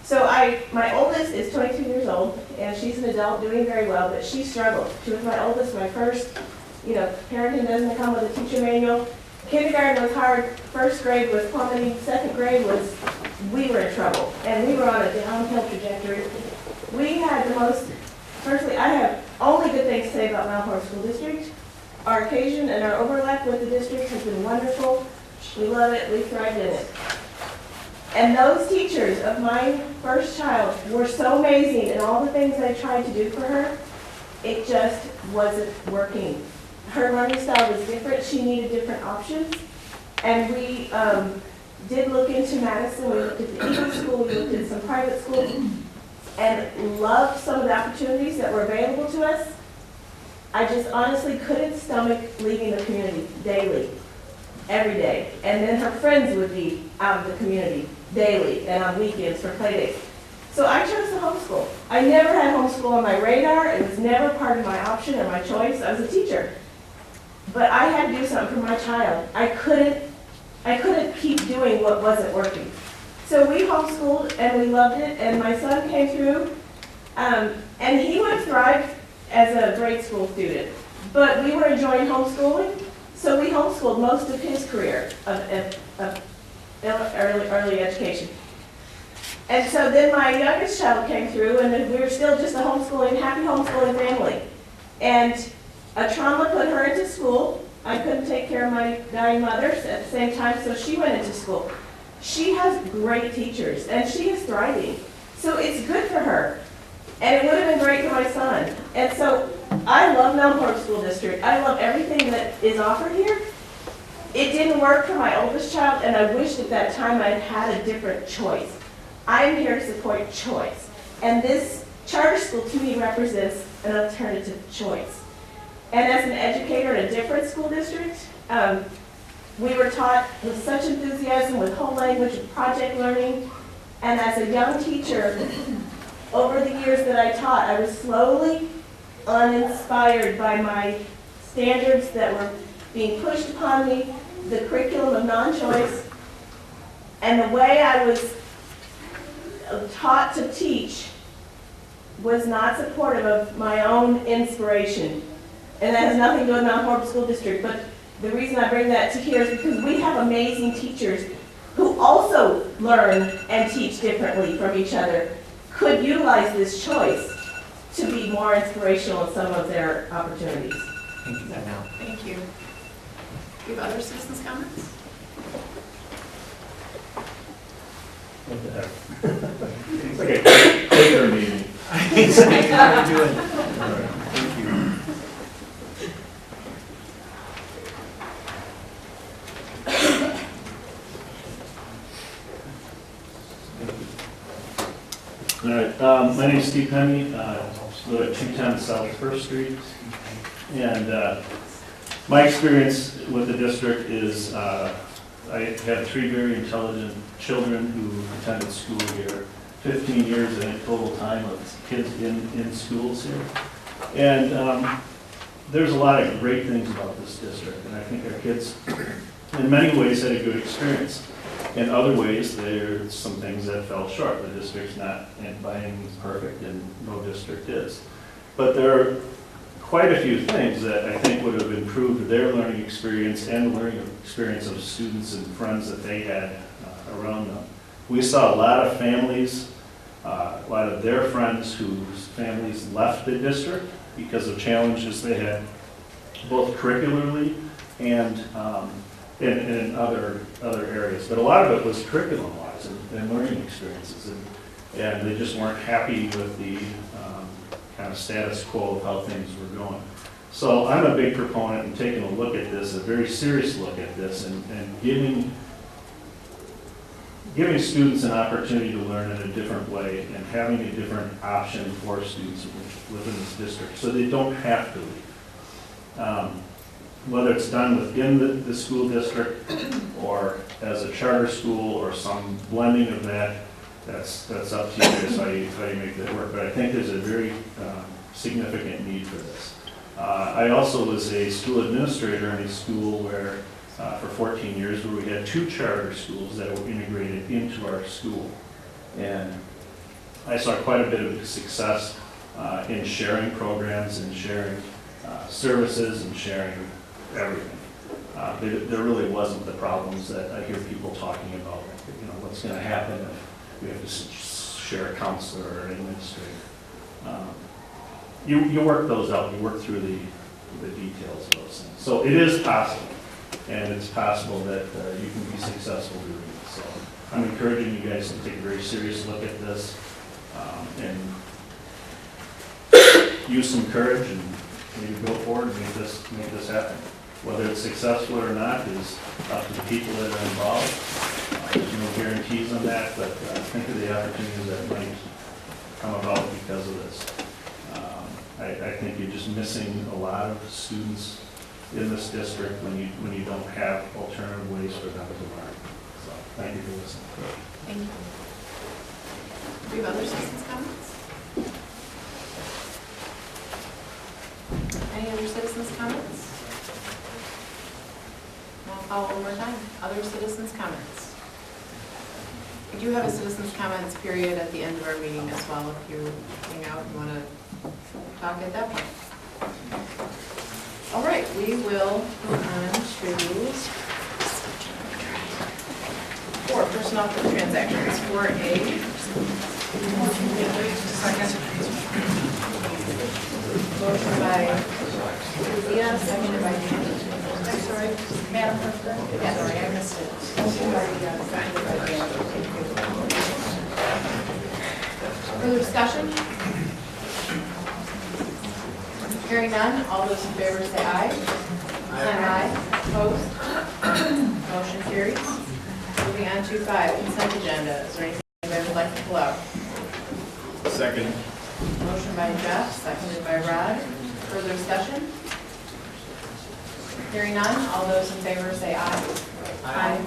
Speaker 14: So my oldest is 22 years old, and she's an adult doing very well, but she struggled. She was my oldest, my first, parenting doesn't come with a teacher manual. Kindergarten was hard, 1st grade was plummeting, 2nd grade we were in trouble, and we were on a downhill trajectory. We had personally, I have only good things to say about Mount Horeb School District. Our occasion and our overlap with the district has been wonderful. We love it, we thrived in it. And those teachers of my first child were so amazing, and all the things I tried to do for her, it just wasn't working. Her learning style was different. She needed different options. And we did look into Madison. We looked at the Eagle School. We looked at some private schools and loved some of the opportunities that were available to us. I just honestly couldn't stomach leaving the community daily, every day. And then her friends would be out of the community daily and on weekends for play dates. So I chose to homeschool. I never had homeschool on my radar. It was never part of my option or my choice. I was a teacher. But I had to do something for my child. I couldn't keep doing what wasn't working. So we homeschooled and we loved it, and my son came through, and he would have thrived as a grade school student. But we were enjoying homeschooling, so we homeschooled most of his career of early education. And so then my youngest child came through, and then we were still just a happy homeschooling family. And a trauma put her into school. I couldn't take care of my dying mother at the same time, so she went into school. She has great teachers, and she is thriving. So it's good for her. And it would have been great for my son. And so I love Mount Horeb School District. I love everything that is offered here. It didn't work for my oldest child, and I wished at that time I had had a different choice. I am here to support choice. And this charter school to me represents an alternative choice. And as an educator in a different school district, we were taught with such enthusiasm, with whole language, with project learning. And as a young teacher, over the years that I taught, I was slowly uninspired by my standards that were being pushed upon me, the curriculum of non-choice, and the way I was taught to teach was not supportive of my own inspiration. And that has nothing to do with Mount Horeb School District, but the reason I bring that to here is because we have amazing teachers who also learn and teach differently from each other, could utilize this choice to be more inspirational in some of their opportunities.
Speaker 2: Thank you, Mel.
Speaker 1: Thank you. Do you have other citizens' comments?
Speaker 15: What the heck? It's like a Quaker meeting.
Speaker 2: How are you doing? All right, thank you.
Speaker 15: All right, my name is Steve Penny. I live at 210 South First Street. And my experience with the district is I have 3 very intelligent children who attended school here. 15 years, I think, total time of kids in schools here. And there's a lot of great things about this district, and I think our kids, in many ways, had a good experience. In other ways, there's some things that fell short. The district's not by any means perfect, and no district is. But there are quite a few things that I think would have improved their learning experience and the learning experience of students and friends that they had around them. We saw a lot of families, a lot of their friends whose families left the district because of challenges they had, both curricularly and in other areas. But a lot of it was curriculum-wise and learning experiences, and they just weren't happy with the kind of status quo of how things were going. So I'm a big proponent in taking a look at this, a very serious look at this, and giving students an opportunity to learn in a different way and having a different option for students within this district so they don't have to leave. Whether it's done within the school district or as a charter school or some blending of that, that's up to you guys how you make that work. But I think there's a very significant need for this. I also was a school administrator in a school where for 14 years where we had 2 charter schools that were integrated into our school. And I saw quite a bit of success in sharing programs and sharing services and sharing everything. There really wasn't the problems that I hear people talking about, you know, what's going to happen if we have to share a counselor or an administrator. You work those out, you work through the details of those things. So it is possible, and it's possible that you can be successful doing it. So I'm encouraging you guys to take a very serious look at this and use some courage and maybe go forward and make this happen. Whether it's successful or not is up to the people that are involved. There's no guarantees on that, but think of the opportunities that might come about because of this. I think you're just missing a lot of students in this district when you don't have alternative ways for them to learn. So thank you for listening.
Speaker 1: Thank you. we have other citizens' comments? Any other citizens' comments? I'll follow one more time. Other citizens' comments? We do have a citizens' comments period at the end of our meeting as well, if you hang out and want to talk at that point. All right, we will move on to 4, personnel transactions, 4A. Motion by Leah, seconded by Dan. I'm sorry, Madam President. Yeah, sorry, I missed it. Motion by Leah, seconded by Dan. Further discussion? Hearing none, all those in favor say aye. Aye. Opposed? Motion carries. Moving on to 5, consent agenda. Is there anything anybody would like to pull out?
Speaker 10: Second.
Speaker 1: Motion by Jeff, seconded by Rod. Further discussion? Hearing none, all those in favor say aye. Aye.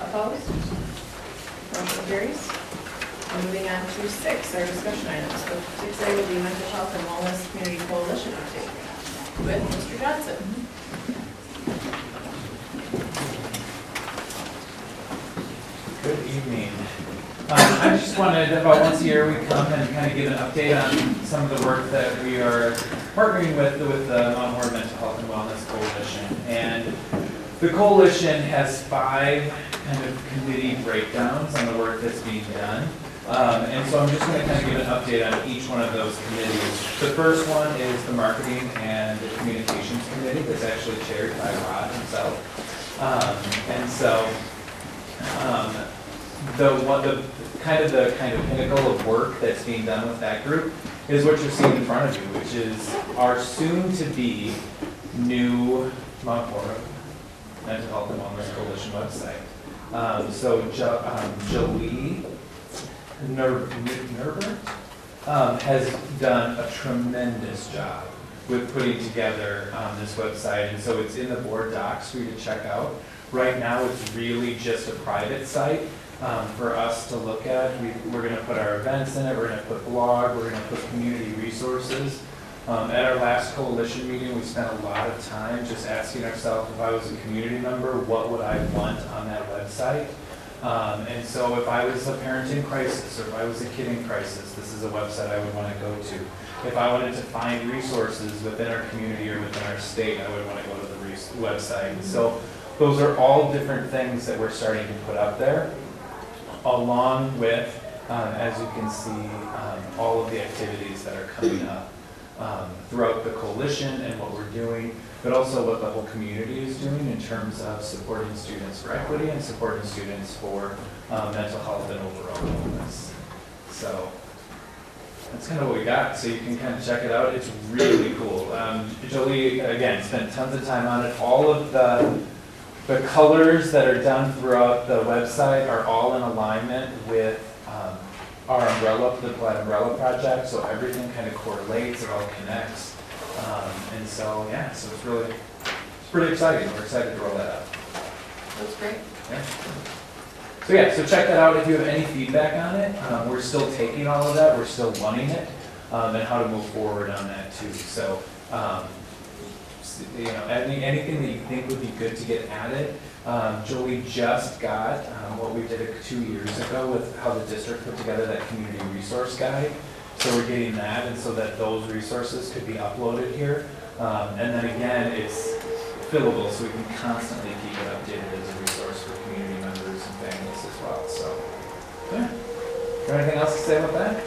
Speaker 1: Opposed? Motion carries. Moving on to 6, our discussion items. So 6A will be Mental Health and Wellness Community Coalition update with Mr. Johnson.
Speaker 16: Good evening. I just wanted, about once a year, we come and kind of give an update on some of the work that we are partnering with the Mount Horeb Mental Health and Wellness Coalition. And the coalition has 5 kind of committee breakdowns on the work that's being done. And so I'm just going to kind of give an update on each one of those committees. The first one is the Marketing and Communications Committee that's actually chaired by Rod himself. And so the kind of pinnacle of work that's being done with that group is what you're seeing in front of you, which is our soon-to-be new Mount Horeb Mental Health and Wellness Coalition website. So Jolie Nurbert has done a tremendous job with putting together this website, and so it's in the board docs for you to check out. Right now, it's really just a private site for us to look at. We're going to put our events in it, we're going to put blog, we're going to put community resources. At our last coalition meeting, we spent a lot of time just asking ourselves, if I was a community member, what would I want on that website? And so if I was a parent in crisis, or if I was a kid in crisis, this is a website I would want to go to. If I wanted to find resources within our community or within our state, I would want to go to the website. And so those are all different things that we're starting to put up there, along with, as you can see, all of the activities that are coming up throughout the coalition and what we're doing, but also what the whole community is doing in terms of supporting students for equity and supporting students for mental health and overall wellness. So that's kind of what we got. So you can kind of check it out. It's really cool. Jolie, again, spent tons of time on it. All of the colors that are done throughout the website are all in alignment with our umbrella, the Plaid Umbrella Project, so everything kind of correlates, it all connects. And so, yeah, so it's pretty exciting. We're excited to roll that out.
Speaker 1: That's great.
Speaker 16: Yeah. So yeah, so check that out if you have any feedback on it. We're still taking all of that, we're still wanting it, and how to move forward on that too. So, you know, anything that you think would be good to get added. Jolie just got what we did 2 years ago with how the district put together that community resource guide. So we're getting that, and so that those resources could be uploaded here. And then again, it's fillable, so we can constantly keep it updated as a resource for community members and families as well. So, yeah. Is there anything else to say about that?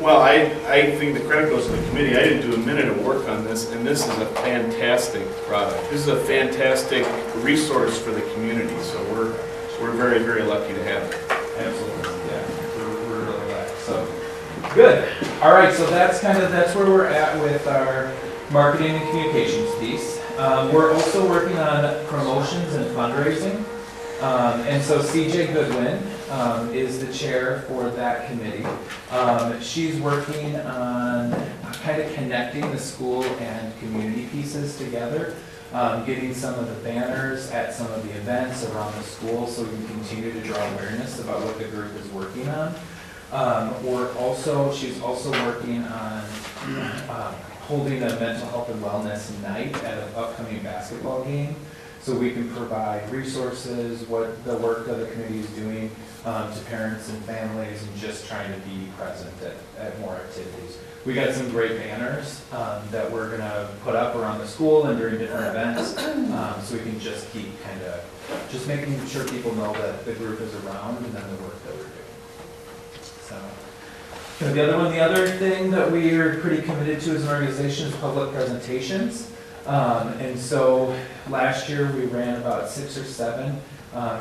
Speaker 17: Well, I think the credit goes to the committee. I didn't do a minute of work on this, and this is a fantastic product. This is a fantastic resource for the community, so we're very, very lucky to have it.
Speaker 16: Absolutely, yeah. We're really glad. So, good. All right, so that's where we're at with our marketing and communications piece. We're also working on promotions and fundraising. And so CJ Goodwin is the chair for that committee. She's working on kind of connecting the school and community pieces together, getting some of the banners at some of the events around the school so we can continue to draw awareness about what the group is working on. She's also working on holding a mental health and wellness night at an upcoming basketball game. So we can provide resources, what the work that the committee is doing to parents and families, and just trying to be present at more activities. We got some great banners that we're gonna put up around the school and during different events, so we can just keep kind of, just making sure people know that the group is around and then the work that we're doing. So, the other thing that we are pretty committed to as an organization is public presentations. And so last year we ran about 6 or 7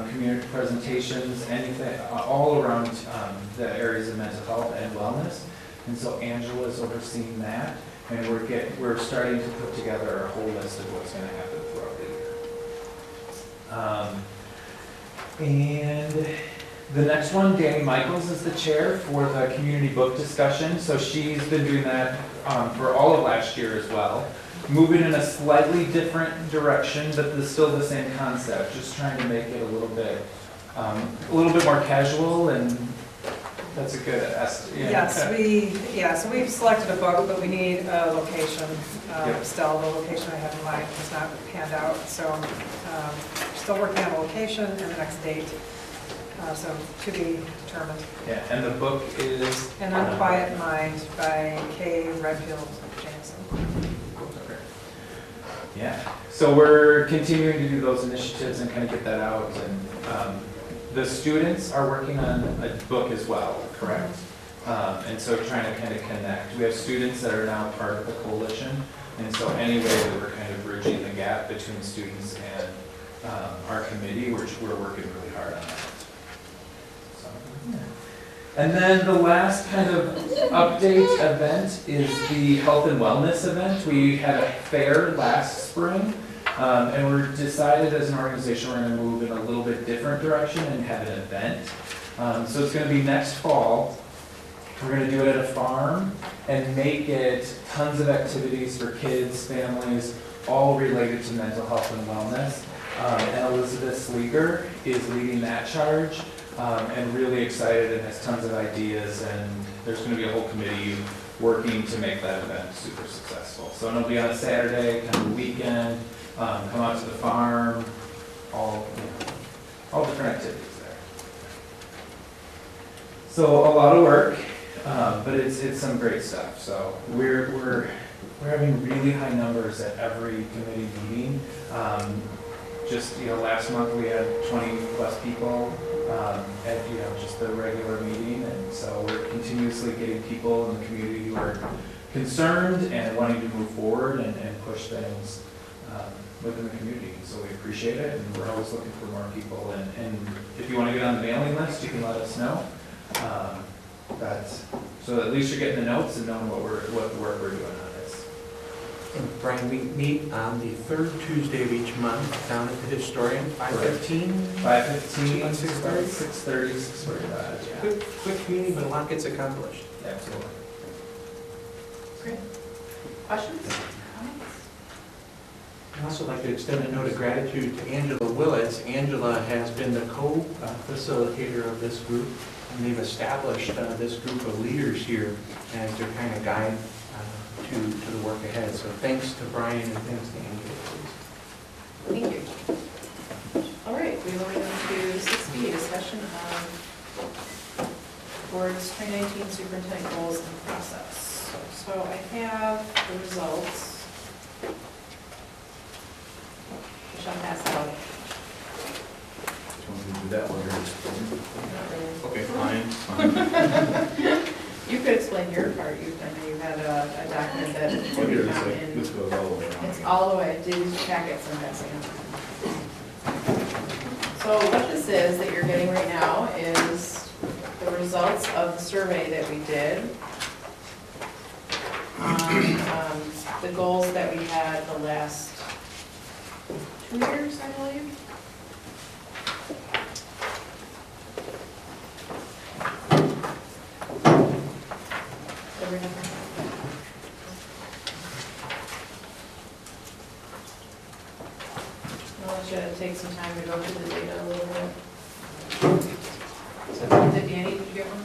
Speaker 16: community presentations, anything, all around the areas of mental health and wellness. And so Angela is overseeing that, and we're starting to put together a whole list of what's going to happen throughout the year. And the next one, Danny Michaels is the chair for the community book discussion. So she's been doing that for all of last year as well. Moving in a slightly different direction, but it's still the same concept, just trying to make it a little bit more casual, and that's a good
Speaker 9: Yes, so we've selected a book, but we need a location.
Speaker 16: Yep.
Speaker 9: Still, the location I have in mind is not panned out, so still working on a location and the next date. So to be determined.
Speaker 16: Yeah, and the book is
Speaker 9: An Unquiet Mind by Kay Redfield Jansen.
Speaker 16: Yeah, so we're continuing to do those initiatives and kind of get that out. And the students are working on a book as well, correct? And so trying to kind of connect. We have students that are now part of the coalition, and so any way that we're kind of bridging the gap between students and our committee, we're working really hard on that. So, yeah. And then the last kind of update event is the health and wellness event. We had a fair last spring, and we're decided as an organization we're going to move in a little bit different direction and have an event. So it's going to be next fall. We're going to do it at a farm and make it tons of activities for kids, families, all related to mental health and wellness. And Elizabeth Sleeger is leading that charge. And really excited and has tons of ideas, and there's going to be a whole committee working to make that event super successful. So it'll be on a Saturday, kind of a weekend, come out to the farm, all different activities there. So a lot of work, but it's some great stuff. So we're having really high numbers at every committee meeting. Just last month we had 20 plus people at just the regular meeting, and so we're continuously getting people in the community who are concerned and wanting to move forward and push things within the community. So we appreciate it, and we're always looking for more people. And if you want to get on the mailing list, you can let us know. So at least you're getting the notes and knowing what work we're doing on this.
Speaker 2: And Brian, we meet on the 3rd Tuesday of each month down at the Historian, 5:15?
Speaker 16: 5:15,
Speaker 2: 6:30?
Speaker 16: 6:30, 6:45, yeah.
Speaker 2: Quick meeting, but a lot gets accomplished.
Speaker 16: Absolutely.
Speaker 1: Great. Questions?
Speaker 2: I'd also like to extend a note of gratitude to Angela Willits. Angela has been the co-facilitator of this group, and they've established this group of leaders here as their kind of guide to the work ahead. So thanks to Brian and thanks to Angela, please.
Speaker 1: Thank you. All right, we will move to 6B, discussion of board's 2019 superintendent goals and process. So I have the results, which I'll pass out.
Speaker 17: Do you want me to do that while you're explaining?
Speaker 1: Not really.
Speaker 17: Okay, fine.
Speaker 1: You could explain your part. You had a document that
Speaker 17: Oh, here,
Speaker 1: you found in.
Speaker 17: this goes all the way around.
Speaker 1: It's all the way, these packets I'm passing out. So what this is that you're getting right now is the results of the survey that we did on the goals that we had the last 2 years, I believe. I'll let you take some time to go through the data a little bit. So, did Danny, did you get one?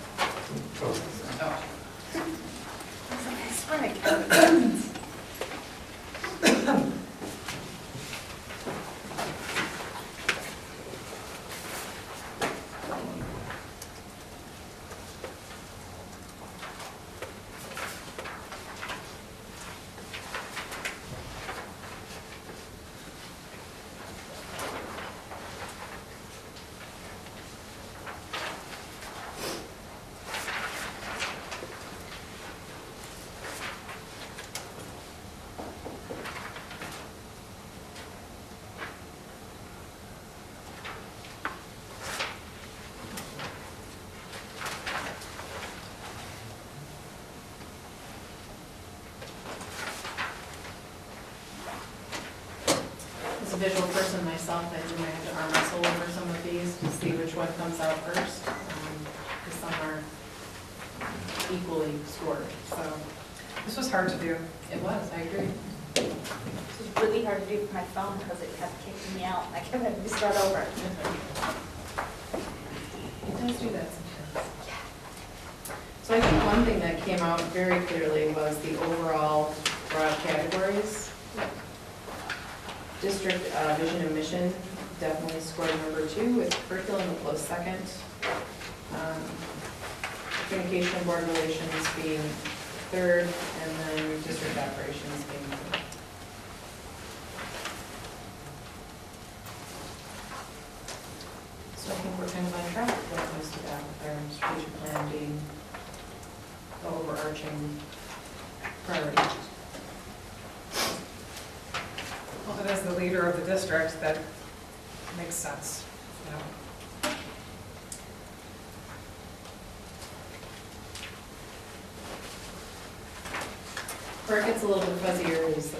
Speaker 1: visual person myself, I do have to arm wrestle over some of these to see which one comes out first. Because some are equally scored, so.
Speaker 9: This was hard to do.
Speaker 1: It was, I agree.
Speaker 5: It was really hard to do with my phone because it kept kicking me out. I kept having to start over.
Speaker 1: It does do that sometimes. So I think one thing that came out very clearly was the overall broad categories. District vision and mission definitely scored number 2, with curriculum a close second. Communication and board relations being third, and then district operations being fourth. So I think we're kind of on track when it comes to that, with our strategic plan being the overarching priority.
Speaker 9: Well, and as the leader of the district, that makes sense.
Speaker 1: Where it gets a little bit fuzzier is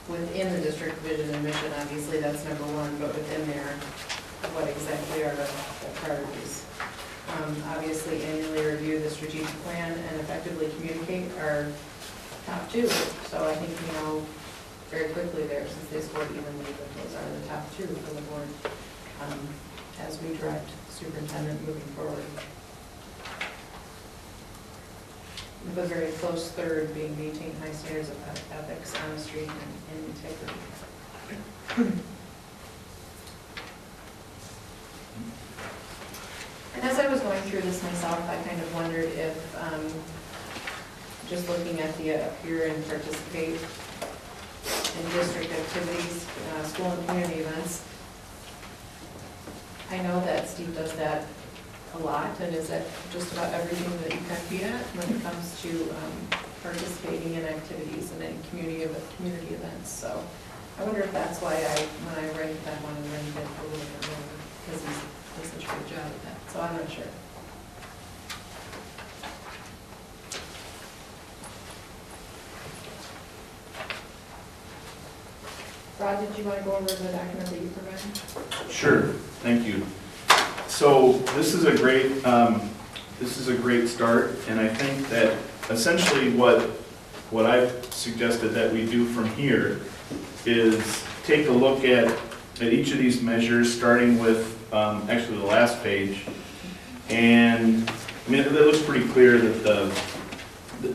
Speaker 1: within the district vision and mission, obviously that's number 1, but within there, what exactly are the priorities? Obviously, annually review the strategic plan and effectively communicate are top 2. So I think, very quickly there, since they scored evenly, that those are the top 2 for the board as we direct superintendent moving forward. With a very close third being maintain high standards of ethics, honesty, and integrity. And as I was going through this myself, I kind of wondered if, just looking at the appear and participate in district activities, school and community events, I know that Steve does that a lot, and is that just about everything that you compete at when it comes to participating in activities and in community events. So I wonder if that's why when I ranked that one, I ranked it a little bit lower, because he does such a good job at that. So I'm not sure. Rod, did you want to go over the document that you provided?
Speaker 17: Sure, thank you. So this is a great start, and I think that essentially what I've suggested that we do from here is take a look at each of these measures, starting with actually the last page. And I mean, it looks pretty clear that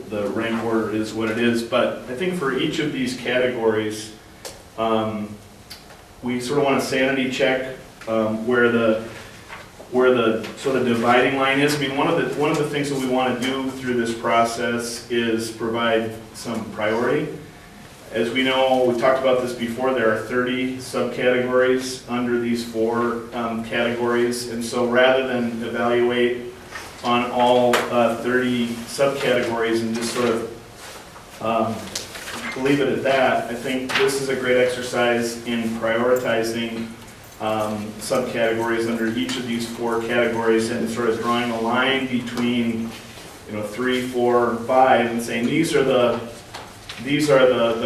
Speaker 17: the rank order is what it is, but I think for each of these categories, we sort of want to sanity check where the sort of dividing line is. I mean, one of the things that we want to do through this process is provide some priority. As we know, we talked about this before, there are 30 subcategories under these 4 categories, and so rather than evaluate on all 30 subcategories and just sort of leave it at that, I think this is a great exercise in prioritizing subcategories under each of these 4 categories and sort of drawing a line between 3, 4, 5 and saying these are the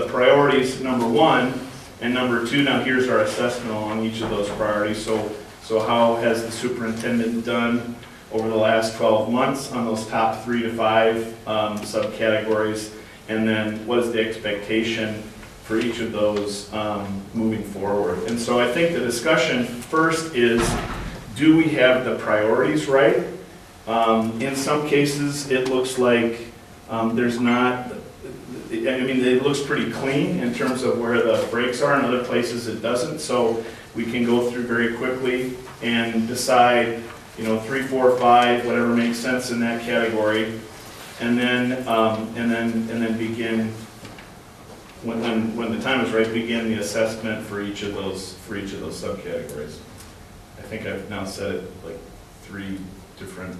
Speaker 17: priorities, number 1, and number 2, now here's our assessment along each of those priorities. So how has the superintendent done over the last 12 months on those top 3 to 5 subcategories, and then what is the expectation for each of those moving forward. And so I think the discussion first is, do we have the priorities right? In some cases, it looks like there's not, I mean, it looks pretty clean in terms of where the breaks are. In other places, it doesn't. So we can go through very quickly and decide, 3, 4, 5, whatever makes sense in that category, and then begin. When the time is right, begin the assessment for each of those subcategories. I think I've now said it like 3 different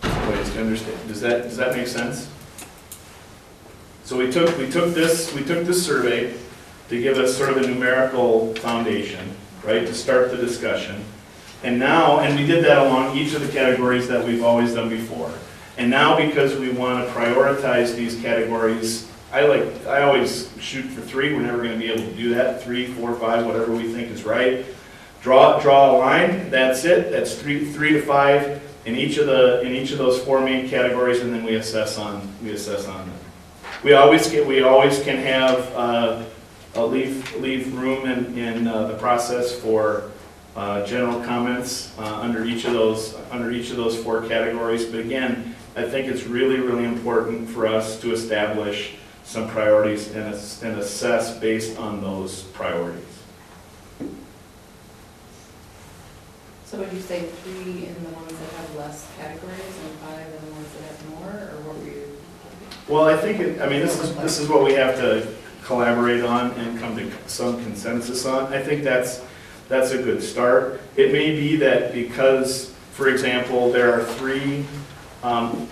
Speaker 17: ways to understand. Does that make sense? So we took this survey to give us sort of a numerical foundation, right, to start the discussion. And we did that along each of the categories that we've always done before. And now, because we want to prioritize these categories I always shoot for 3. We're never gonna be able to do that. 3, 4, 5, whatever we think is right. Draw a line, that's it. That's 3 to 5 in each of those 4 main categories, and then we assess on them. We always can have leave room in the process for general comments under each of those 4 categories. But again, I think it's really, really important for us to establish some priorities and assess based on those priorities.
Speaker 1: So would you say 3 in the ones that have less categories and 5 in the ones that have more, or what were you?
Speaker 17: Well, I think, this is what we have to collaborate on and come to some consensus on. I think that's a good start. It may be that because, for example, there are 3,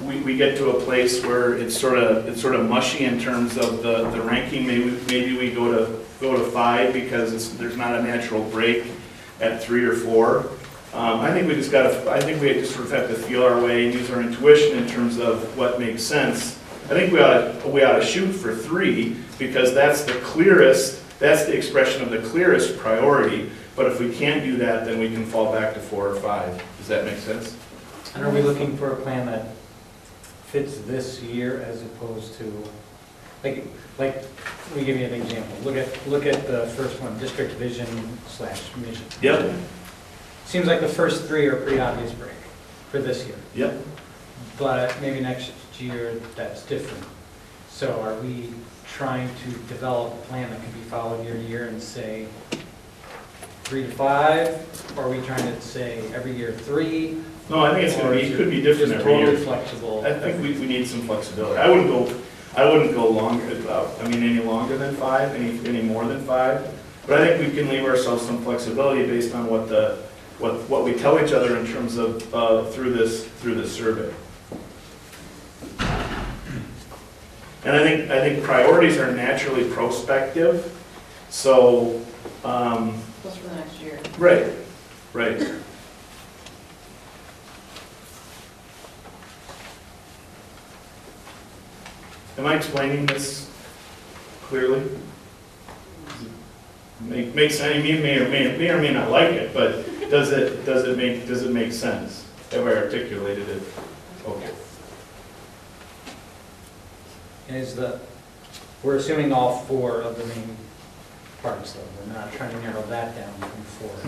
Speaker 17: we get to a place where it's sort of mushy in terms of the ranking. Maybe we go to 5 because there's not a natural break at 3 or 4. I think we just sort of have to feel our way and use our intuition in terms of what makes sense. I think we ought to shoot for 3 because that's the expression of the clearest priority. But if we can't do that, then we can fall back to 4 or 5. Does that make sense?
Speaker 18: And are we looking for a plan that fits this year as opposed to, like, let me give you an example. Look at the first one, district vision/mission.
Speaker 17: Yep.
Speaker 18: Seems like the first 3 are a pretty obvious break for this year.
Speaker 17: Yep.
Speaker 18: But maybe next year that's different. So are we trying to develop a plan that can be followed year to year and say 3 to 5? Or are we trying to say every year 3?
Speaker 17: No, I think it could be different every year.
Speaker 18: Totally flexible.
Speaker 17: I think we need some flexibility. I wouldn't go longer, any longer than 5, any more than 5. But I think we can leave ourselves some flexibility based on what we tell each other in terms of through this survey. And I think priorities are naturally prospective. So.
Speaker 1: Just for the next year.
Speaker 17: Right. Am I explaining this clearly? Makes sense. You may or may not like it, but does it make sense? Have I articulated it? Okay.
Speaker 18: We're assuming all 4 of the main parts, though. We're not trying to narrow that down from 4.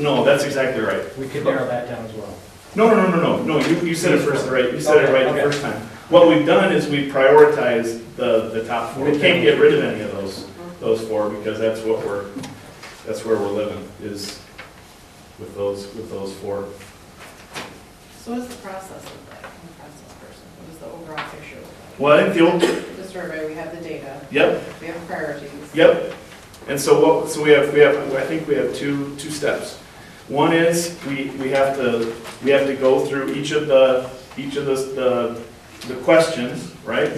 Speaker 17: No, that's exactly right.
Speaker 18: We could narrow that down as well.
Speaker 17: No. You said it first, right? You said it right the first time. What we've done is we prioritized the top 4. We can't get rid of any of those 4 because that's where we're living is with those 4.
Speaker 1: So what does the process look like from the process person? What does the overall picture look like?
Speaker 17: Well, I think
Speaker 1: the survey, we have the data.
Speaker 17: Yep.
Speaker 1: We have priorities.
Speaker 17: Yep. And so we have two steps. One is we have to go through each of the questions, right? I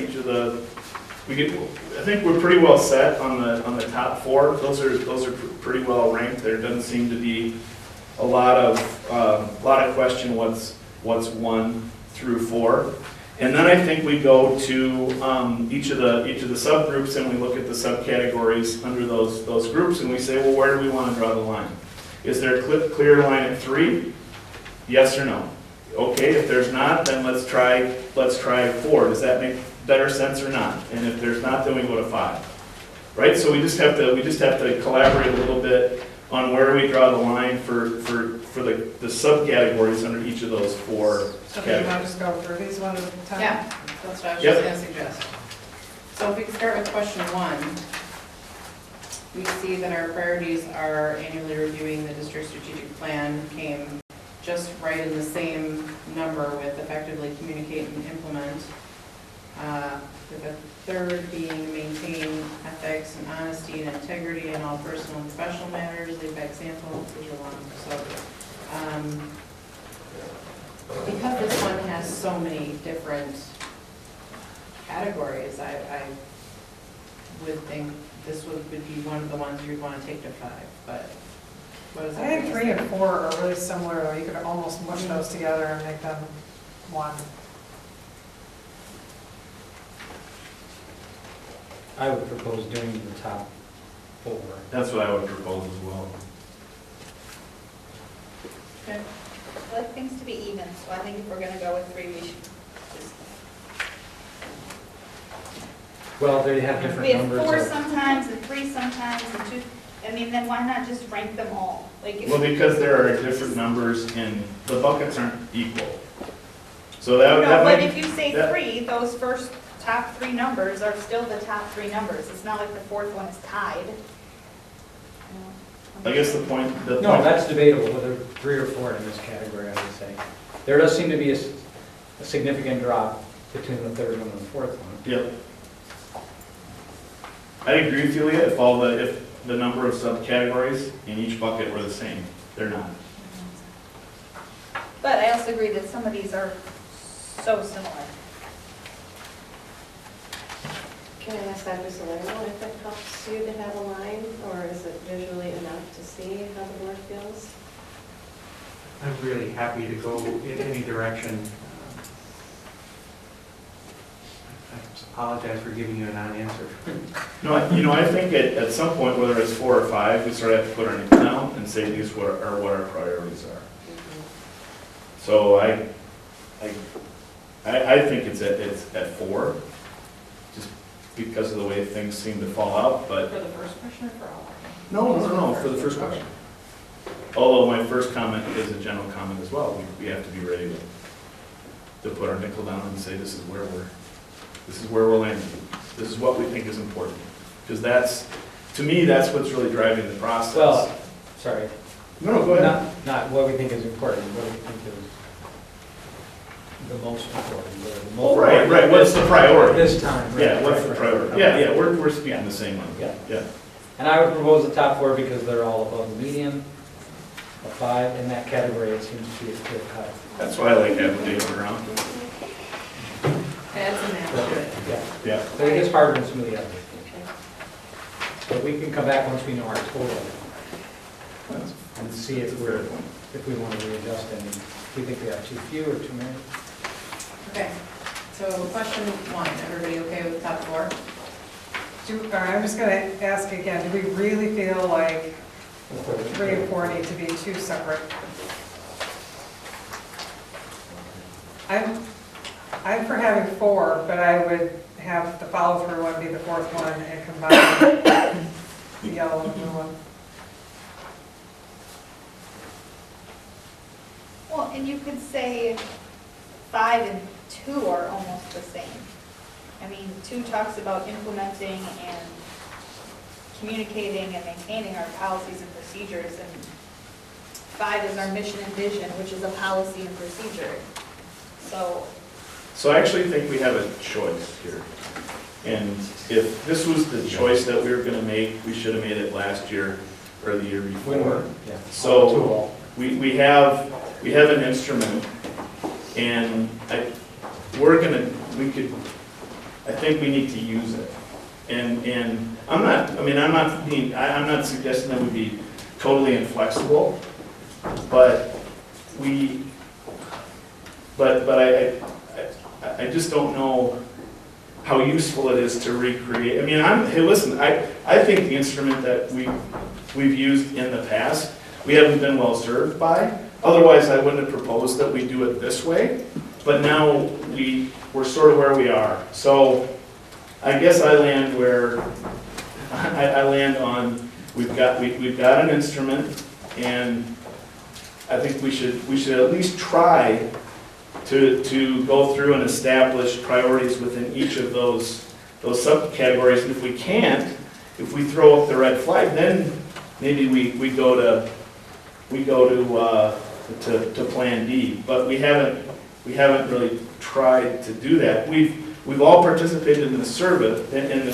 Speaker 17: think we're pretty well set on the top 4. Those are pretty well ranked. There doesn't seem to be a lot of question what's 1 through 4. And then I think we go to each of the subgroups and we look at the subcategories under those groups and we say, well, where do we want to draw the line? Is there a clear line at 3? Yes or no? Okay, if there's not, then let's try 4. Does that make better sense or not? And if there's not, then we go to 5. Right? So we just have to collaborate a little bit on where we draw the line for the subcategories under each of those 4
Speaker 9: So do you want to just go through these one at a time?
Speaker 1: Yeah, that's what I was just going to suggest. So if we can start with question 1, we see that our priorities are annually reviewing the district strategic plan, came just right in the same number with effectively communicate and implement. With a third being maintain ethics and honesty and integrity in all personal and professional matters, lead by example, which are long. So because this one has so many different categories, I would think this would be one of the ones you'd want to take to 5, but what is that?
Speaker 9: I think 3 and 4 are really similar, though. You could almost mush those together and make them one.
Speaker 18: I would propose doing the top 4.
Speaker 17: That's what I would propose as well.
Speaker 1: Okay.
Speaker 5: I like things to be even, so I think if we're gonna go with 3, we should just.
Speaker 18: Well, they have different
Speaker 5: We have
Speaker 18: numbers.
Speaker 5: 4
Speaker 18: of-
Speaker 5: sometimes, and 3 sometimes, and 2, I mean, then why not just rank them all? Like, if
Speaker 17: Well, because there are different numbers and the buckets aren't equal. So that
Speaker 5: No,
Speaker 17: that
Speaker 5: but
Speaker 17: might.
Speaker 5: if you say
Speaker 17: that-
Speaker 5: 3, those first top 3 numbers are still the top 3 numbers. It's not like the 4th one is tied.
Speaker 17: I guess the point.
Speaker 18: No, that's debatable, whether 3 or 4 in this category, I would say. There does seem to be a significant drop between the 3rd one and the 4th one.
Speaker 17: Yep. I agree with you, Leah, if the number of subcategories in each bucket were the same. They're not.
Speaker 5: But I also agree that some of these are so similar.
Speaker 4: Can I ask Dr. Salerno if it helps you to have a line, or is it visually enough to see how the board feels?
Speaker 2: I'm really happy to go in any direction. I apologize for giving you a non-answer.
Speaker 17: No, I think at some point, whether it's 4 or 5, we sort of have to put our name down and say these are what our priorities are. So I think it's at 4, just because of the way things seem to fall out, but.
Speaker 4: For the first question or for all?
Speaker 17: No, for the first question. Although my first comment is a general comment as well. We have to be ready to put our nickel down and say, this is where we're landing. This is what we think is important. Because to me, that's what's really driving the process.
Speaker 18: Well, sorry.
Speaker 17: No, go ahead.
Speaker 18: Not what we think is important, what we think is the most important.
Speaker 17: Right, what's the priority?
Speaker 18: This time. Right,
Speaker 17: Yeah, what's the
Speaker 18: right,
Speaker 17: priority?
Speaker 18: right.
Speaker 17: Yeah, we're speaking the same one.
Speaker 18: Yeah. And I would propose the top 4 because they're all above the median. A 5 in that category, it seems to be a clear cut.
Speaker 17: That's why I like having David around.
Speaker 1: That's a map.
Speaker 17: Yeah.
Speaker 18: So it gets harder in some of the others. But we can come back once we know our total and see if we want to readjust any. Do you think we have too few or too many?
Speaker 1: Okay, so question 1, everybody okay with top 4?
Speaker 9: I'm just going to ask again, do we really feel like 3 and 4 need to be 2 separate? I'm for having 4, but I would have the follow-through one be the 4th one and combine the yellow and blue one.
Speaker 5: Well, and you could say 5 and 2 are almost the same. I mean, 2 talks about implementing and communicating and maintaining our policies and procedures, and 5 is our mission and vision, which is a policy and procedure.
Speaker 17: So I actually think we have a choice here. And if this was the choice that we were going to make, we should have made it last year or the year before.
Speaker 18: Yeah.
Speaker 17: So we have an instrument, and I think we need to use it. And I'm not suggesting that we be totally inflexible, but I just don't know how useful it is to recreate. I mean, hey, listen, I think the instrument that we've used in the past, we haven't been well served by. Otherwise, I wouldn't have proposed that we do it this way. But now we're sort of where we are. So I guess I land on we've got an instrument, and I think we should at least try to go through and establish priorities within each of those subcategories. And if we can't, if we throw up the red flag, then maybe we go to Plan D. But we haven't really tried to do that. We've all participated in the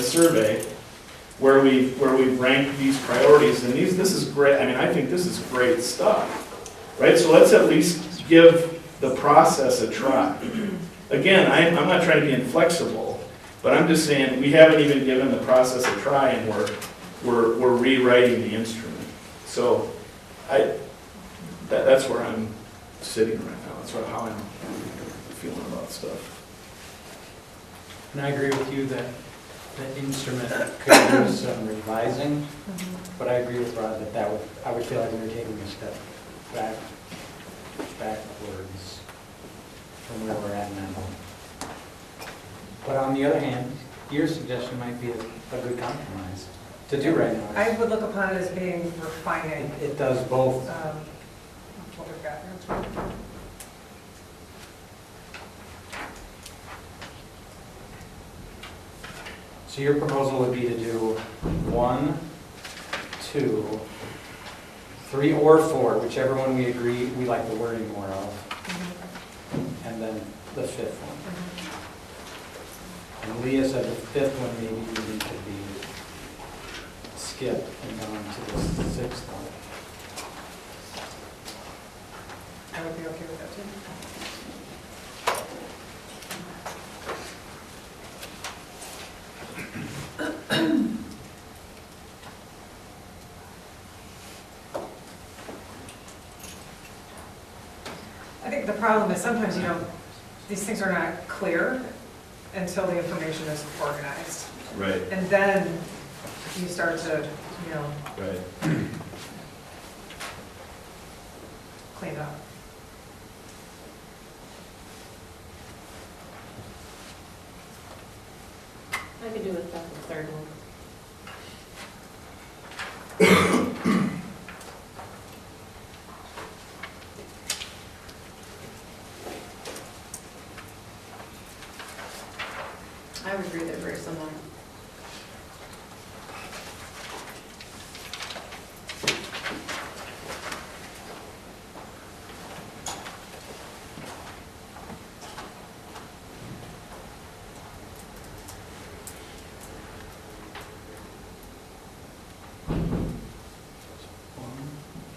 Speaker 17: survey where we've ranked these priorities, and this is great. I mean, I think this is great stuff, right? So let's at least give the process a try. Again, I'm not trying to be inflexible, but I'm just saying we haven't even given the process a try, and we're rewriting the instrument. So that's where I'm sitting right now. That's how I'm feeling about stuff.
Speaker 18: And I agree with you that the instrument could use some revising, but I agree with Rod that I would feel like we were taking a step backwards from where we're at now. But on the other hand, your suggestion might be a good compromise to do right now.
Speaker 9: I would look upon it as being refining
Speaker 18: It does both.
Speaker 9: what we've got here.
Speaker 18: So your proposal would be to do 1, 2, 3, or 4, whichever one we agree we like the wording more of, and then the 5th one. And Leah said the 5th one maybe even could be skipped and gone to the 6th one.
Speaker 9: I would be okay with that too. I think the problem is sometimes these things are not clear until the information is organized.
Speaker 17: Right.
Speaker 9: And then you start to,
Speaker 17: Right.
Speaker 9: clean up.
Speaker 4: I could do with that, the third one.
Speaker 1: I would agree they're very similar.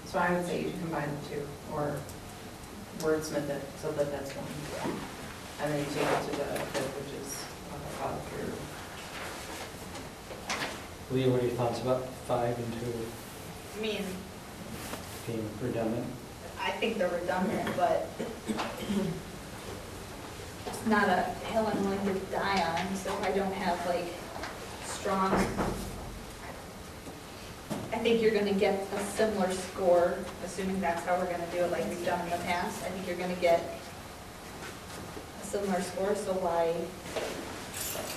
Speaker 1: So I would say you combine the two, or wordsmith it so that that's one. And then you take it to the 5th, which is about through.
Speaker 18: Leah, what are your thoughts about 5 and 2
Speaker 5: I mean,
Speaker 18: being redundant?
Speaker 5: I think they're redundant, but it's not a hill I'm willing to die on, so I don't have like strong, I think you're gonna get a similar score, assuming that's how we're gonna do it like we've done in the past. I think you're gonna get a similar score, so why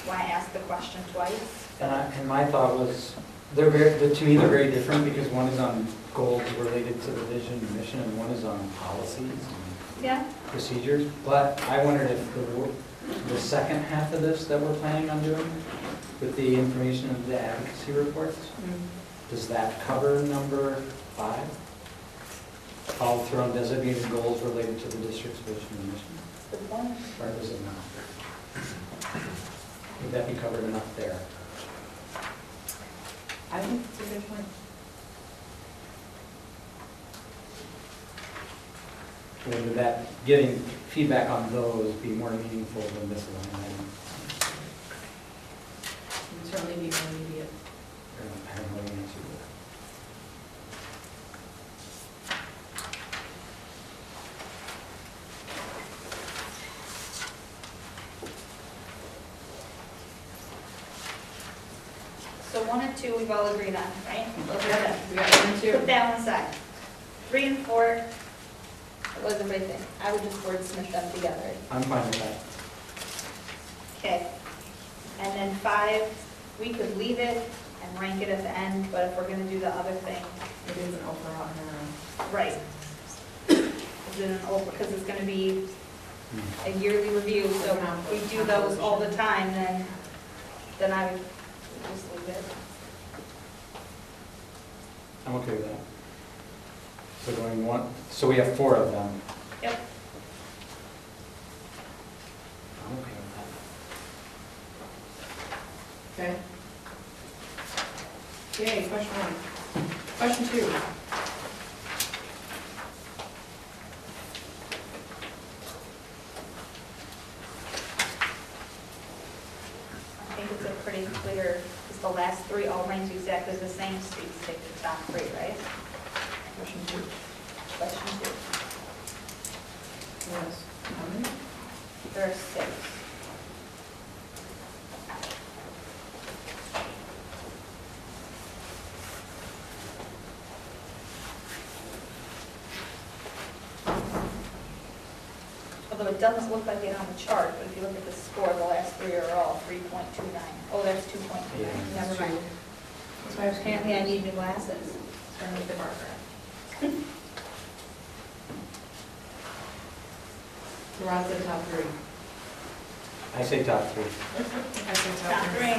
Speaker 5: ask the question twice?
Speaker 18: And my thought was, to me, they're very different because one is on goals related to the vision and mission, and one is on policies and
Speaker 5: Yeah,
Speaker 18: procedures. But I wondered if the second half of this that we're planning on doing, with the information of the advocacy reports, does that cover number 5? Follow through on designated goals related to the district's vision and mission?
Speaker 5: good point.
Speaker 18: Or does it not? Would that be covered enough there?
Speaker 1: I think it's a good point.
Speaker 18: Or would that, getting feedback on those be more meaningful than this line item?
Speaker 1: It would certainly be more immediate.
Speaker 18: I don't know the answer to that.
Speaker 5: So 1 and 2 we've all agreed on, right?
Speaker 1: Okay, we got 1 and 2.
Speaker 5: Put that one aside. 3 and 4, what does everybody think? I would just wordsmith them together.
Speaker 18: I'm fine with that.
Speaker 5: Okay. And then 5, we could leave it and rank it at the end, but if we're gonna do the other thing,
Speaker 1: It is an overall.
Speaker 5: right. Is it an over, because it's gonna be a yearly review, so if we do those all the time, then I would just leave it.
Speaker 18: I'm okay with that. So going 1, so we have 4 of them.
Speaker 5: Yep.
Speaker 18: I'm okay with
Speaker 1: Okay. Okay, question 1. Question 2.
Speaker 5: I think it's a pretty clear, because the last 3 all rank exactly the same, so you take the top 3, right?
Speaker 1: Question 2.
Speaker 5: Question 2.
Speaker 1: Yes. How many?
Speaker 5: There are 6. although it doesn't look like it on the chart, but if you look at the score, the last three are all 3.29. Oh, that's 2.29, never mind.
Speaker 1: That's why I was
Speaker 5: Apparently I need new glasses.
Speaker 1: trying to make the marker. So we're on to the top three.
Speaker 18: I say top three.
Speaker 1: I say
Speaker 5: Top three.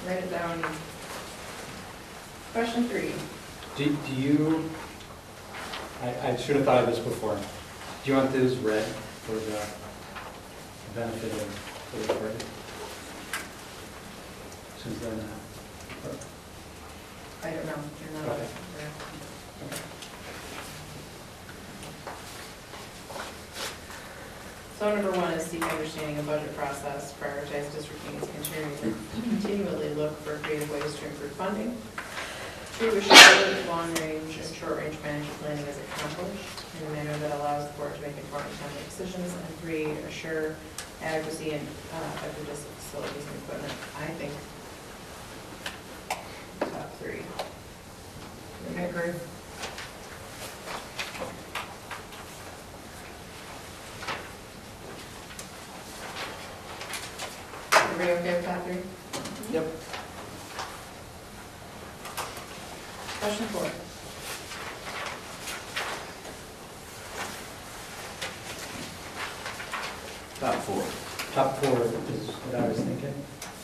Speaker 1: Write it down. Question 3.
Speaker 18: Do you, I should have thought of this before. Do you want those red for the benefit of the recording? Since then,
Speaker 1: I don't know. You're not
Speaker 18: Okay.
Speaker 1: So number 1 is seek understanding of budget process, prioritize district needs, continually look for creative ways to improve funding. 2, ensure long-range and short-range management planning is accomplished in a manner that allows the board to make informed timely decisions. And 3, assure adequacy and effectiveness of facilities and equipment. I think top 3. I agree. Everybody okay with top 3?
Speaker 18: Yep.
Speaker 1: Question 4.
Speaker 8: Top 4.
Speaker 18: Top 4 is what I was thinking.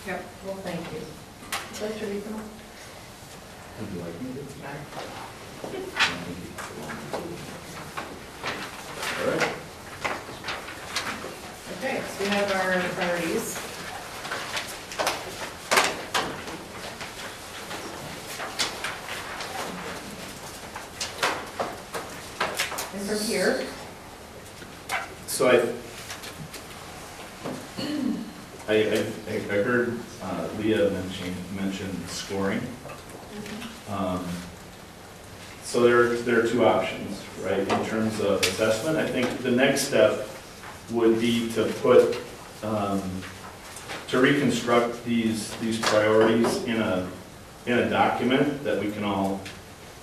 Speaker 1: Yep. Well, thank you. Would you like to read them all?
Speaker 8: Would you like me to?
Speaker 2: All right.
Speaker 1: Okay, so we have our priorities. And from here,
Speaker 17: So I heard Leah mention scoring. So there are 2 options, right, in terms of assessment. I think the next step would be to put, to reconstruct these priorities in a document that we can all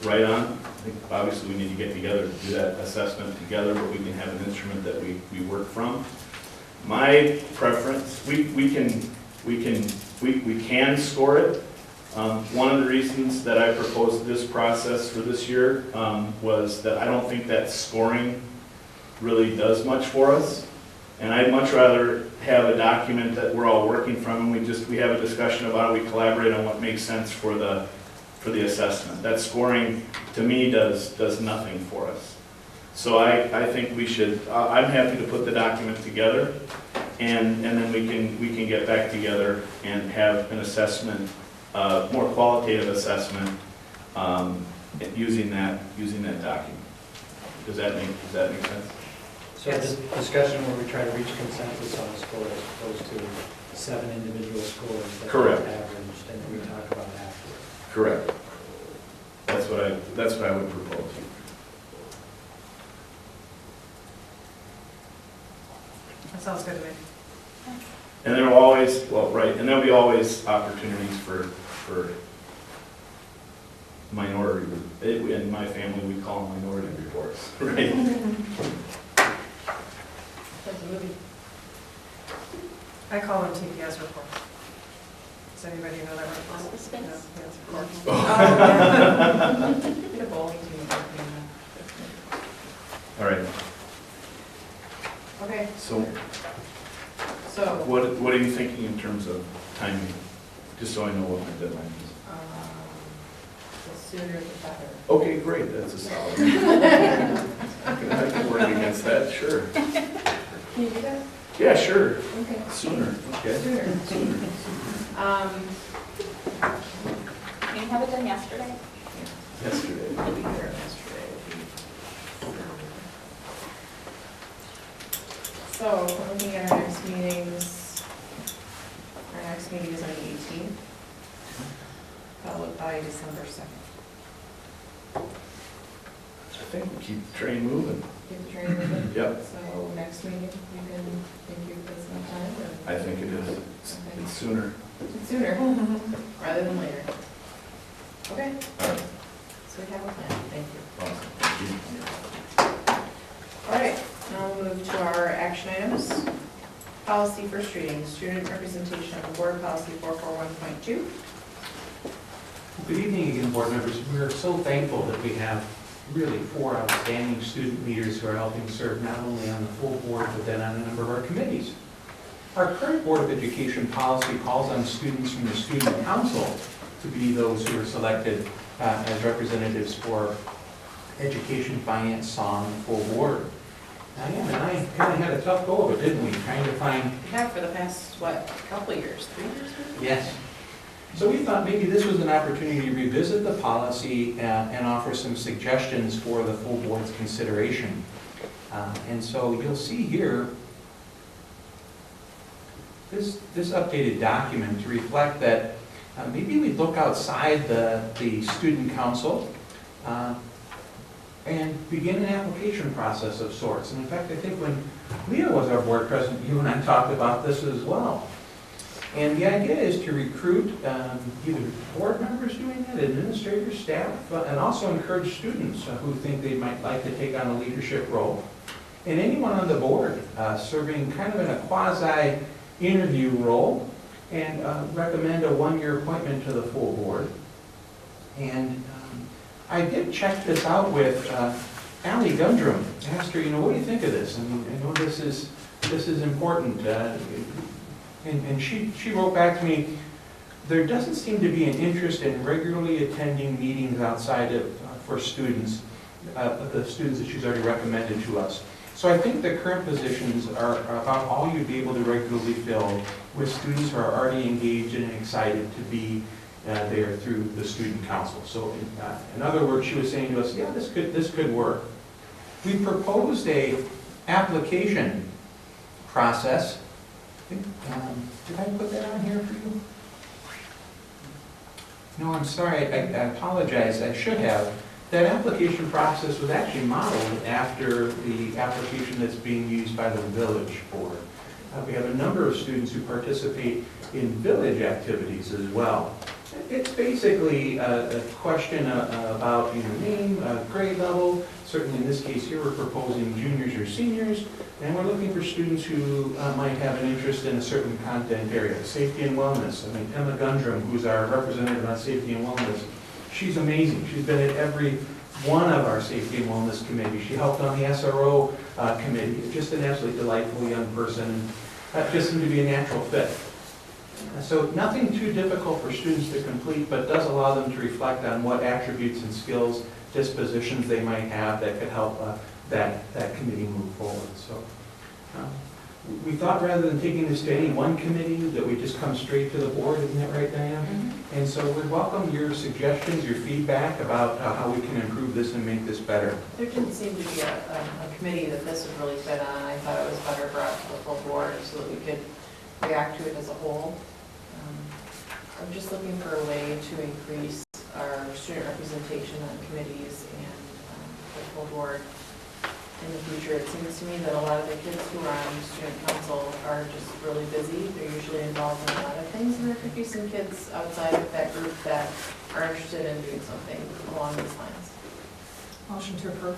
Speaker 17: write on. I think obviously we need to get together to do that assessment together, but we can have an instrument that we work from. My preference, we can score it. One of the reasons that I proposed this process for this year was that I don't think that scoring really does much for us. And I'd much rather have a document that we're all working from, and we have a discussion about it, we collaborate on what makes sense for the assessment. That scoring, to me, does nothing for us. So I think we should, I'm happy to put the document together, and then we can get back together and have an assessment, more qualitative assessment, using that document. Does that make sense?
Speaker 18: So this discussion where we try to reach consensus on a score as opposed to 7 individual scores that are
Speaker 17: Correct.
Speaker 18: averaged and we talk about afterwards.
Speaker 17: Correct. That's what I would propose.
Speaker 1: that sounds good to me.
Speaker 17: And there will always, and there'll be always opportunities for minority, in my family, we call them minority reports, right?
Speaker 1: I call them TPS reports. Does anybody know that one?
Speaker 4: Spins.
Speaker 1: Yes, reports. Get a bowling team.
Speaker 17: All right,
Speaker 1: Okay,
Speaker 17: so
Speaker 1: so,
Speaker 17: what are you thinking in terms of timing? Just so I know what my deadline is.
Speaker 1: the sooner the better.
Speaker 17: Okay, great, that's a solid. I can work against that, sure.
Speaker 1: Can you do that?
Speaker 17: Yeah, sure.
Speaker 1: Okay.
Speaker 17: Sooner, okay.
Speaker 1: Sooner.
Speaker 5: Can you have it done yesterday?
Speaker 17: Yesterday.
Speaker 1: I'll be here yesterday. So, looking at our next meetings, our next meeting is on the 18th, followed by December 2nd.
Speaker 17: I think we keep the train moving.
Speaker 1: Keep the train moving?
Speaker 17: Yep.
Speaker 1: So, next meeting, you think you put some time? Or?
Speaker 17: I think it is. It's sooner.
Speaker 1: It's sooner, rather than later. Okay,
Speaker 17: All right.
Speaker 1: so we have a plan, thank you.
Speaker 17: Awesome. Thank you.
Speaker 1: action items. Policy first reading, student representation of the board, policy 441.2.
Speaker 2: Good evening again, board members. We are so thankful that we have really 4 outstanding student leaders who are helping serve not only on the full board, but then on a number of our committees. Our current Board of Education policy calls on students from the Student Council to be those who are selected as representatives for Education, Finance, Song, full board. Diane and I kind of had a tough go of it, didn't we? Trying to find...
Speaker 1: We have for the past, couple of years, 3 years maybe?
Speaker 2: Yes. So we thought maybe this was an opportunity to revisit the policy and offer some suggestions for the full board's consideration. And so you'll see here this updated document to reflect that maybe we look outside the student council and begin an application process of sorts. And in fact, I think when Leah was our board president, you and I talked about this as well. And the idea is to recruit either board members doing that, administrators, staff, and also encourage students who think they might like to take on a leadership role. And anyone on the board serving kind of in a quasi-interview role, and recommend a 1-year appointment to the full board. And I did check this out with Allie Gundrum. I asked her, what do you think of this? I mean, I know this is important. And she wrote back to me, there doesn't seem to be an interest in regularly attending meetings outside of, for students, the students that she's already recommended to us. So I think the current positions are about all you'd be able to regularly fill with students who are already engaged and excited to be there through the student council. So in other words, she was saying to us, yeah, this could work. We proposed a application process. Did I put that on here for you? No, I'm sorry, I apologize, I should have. That application process was actually modeled after the application that's being used by the village board. We have a number of students who participate in village activities as well. It's basically a question about name, grade level. Certainly in this case here, we're proposing juniors or seniors, and we're looking for students who might have an interest in a certain content area. Safety and wellness. I mean, Emma Gundrum, who's our representative on safety and wellness, she's amazing. She's been at every one of our safety and wellness committees. She helped on the SRO committee. Just an absolutely delightful young person. That just seemed to be a natural fit. So nothing too difficult for students to complete, but does allow them to reflect on what attributes and skills, dispositions they might have that could help that committee move forward. So we thought rather than taking this to any one committee, that we just come straight to the board. Isn't that right, Diane? Mm-hmm. And so we welcome your suggestions, your feedback about how we can improve this and make this better.
Speaker 1: There didn't seem to be a committee that this would really fit on. I thought it was better brought to the full board so that we could react to it as a whole. I'm just looking for a way to increase our student representation on committees and the full board in the future. It seems to me that a lot of the kids who are on student council are just really busy. They're usually involved in a lot of things, and there could be some kids outside of that group that are interested in doing something along these lines.
Speaker 9: Motion to approve.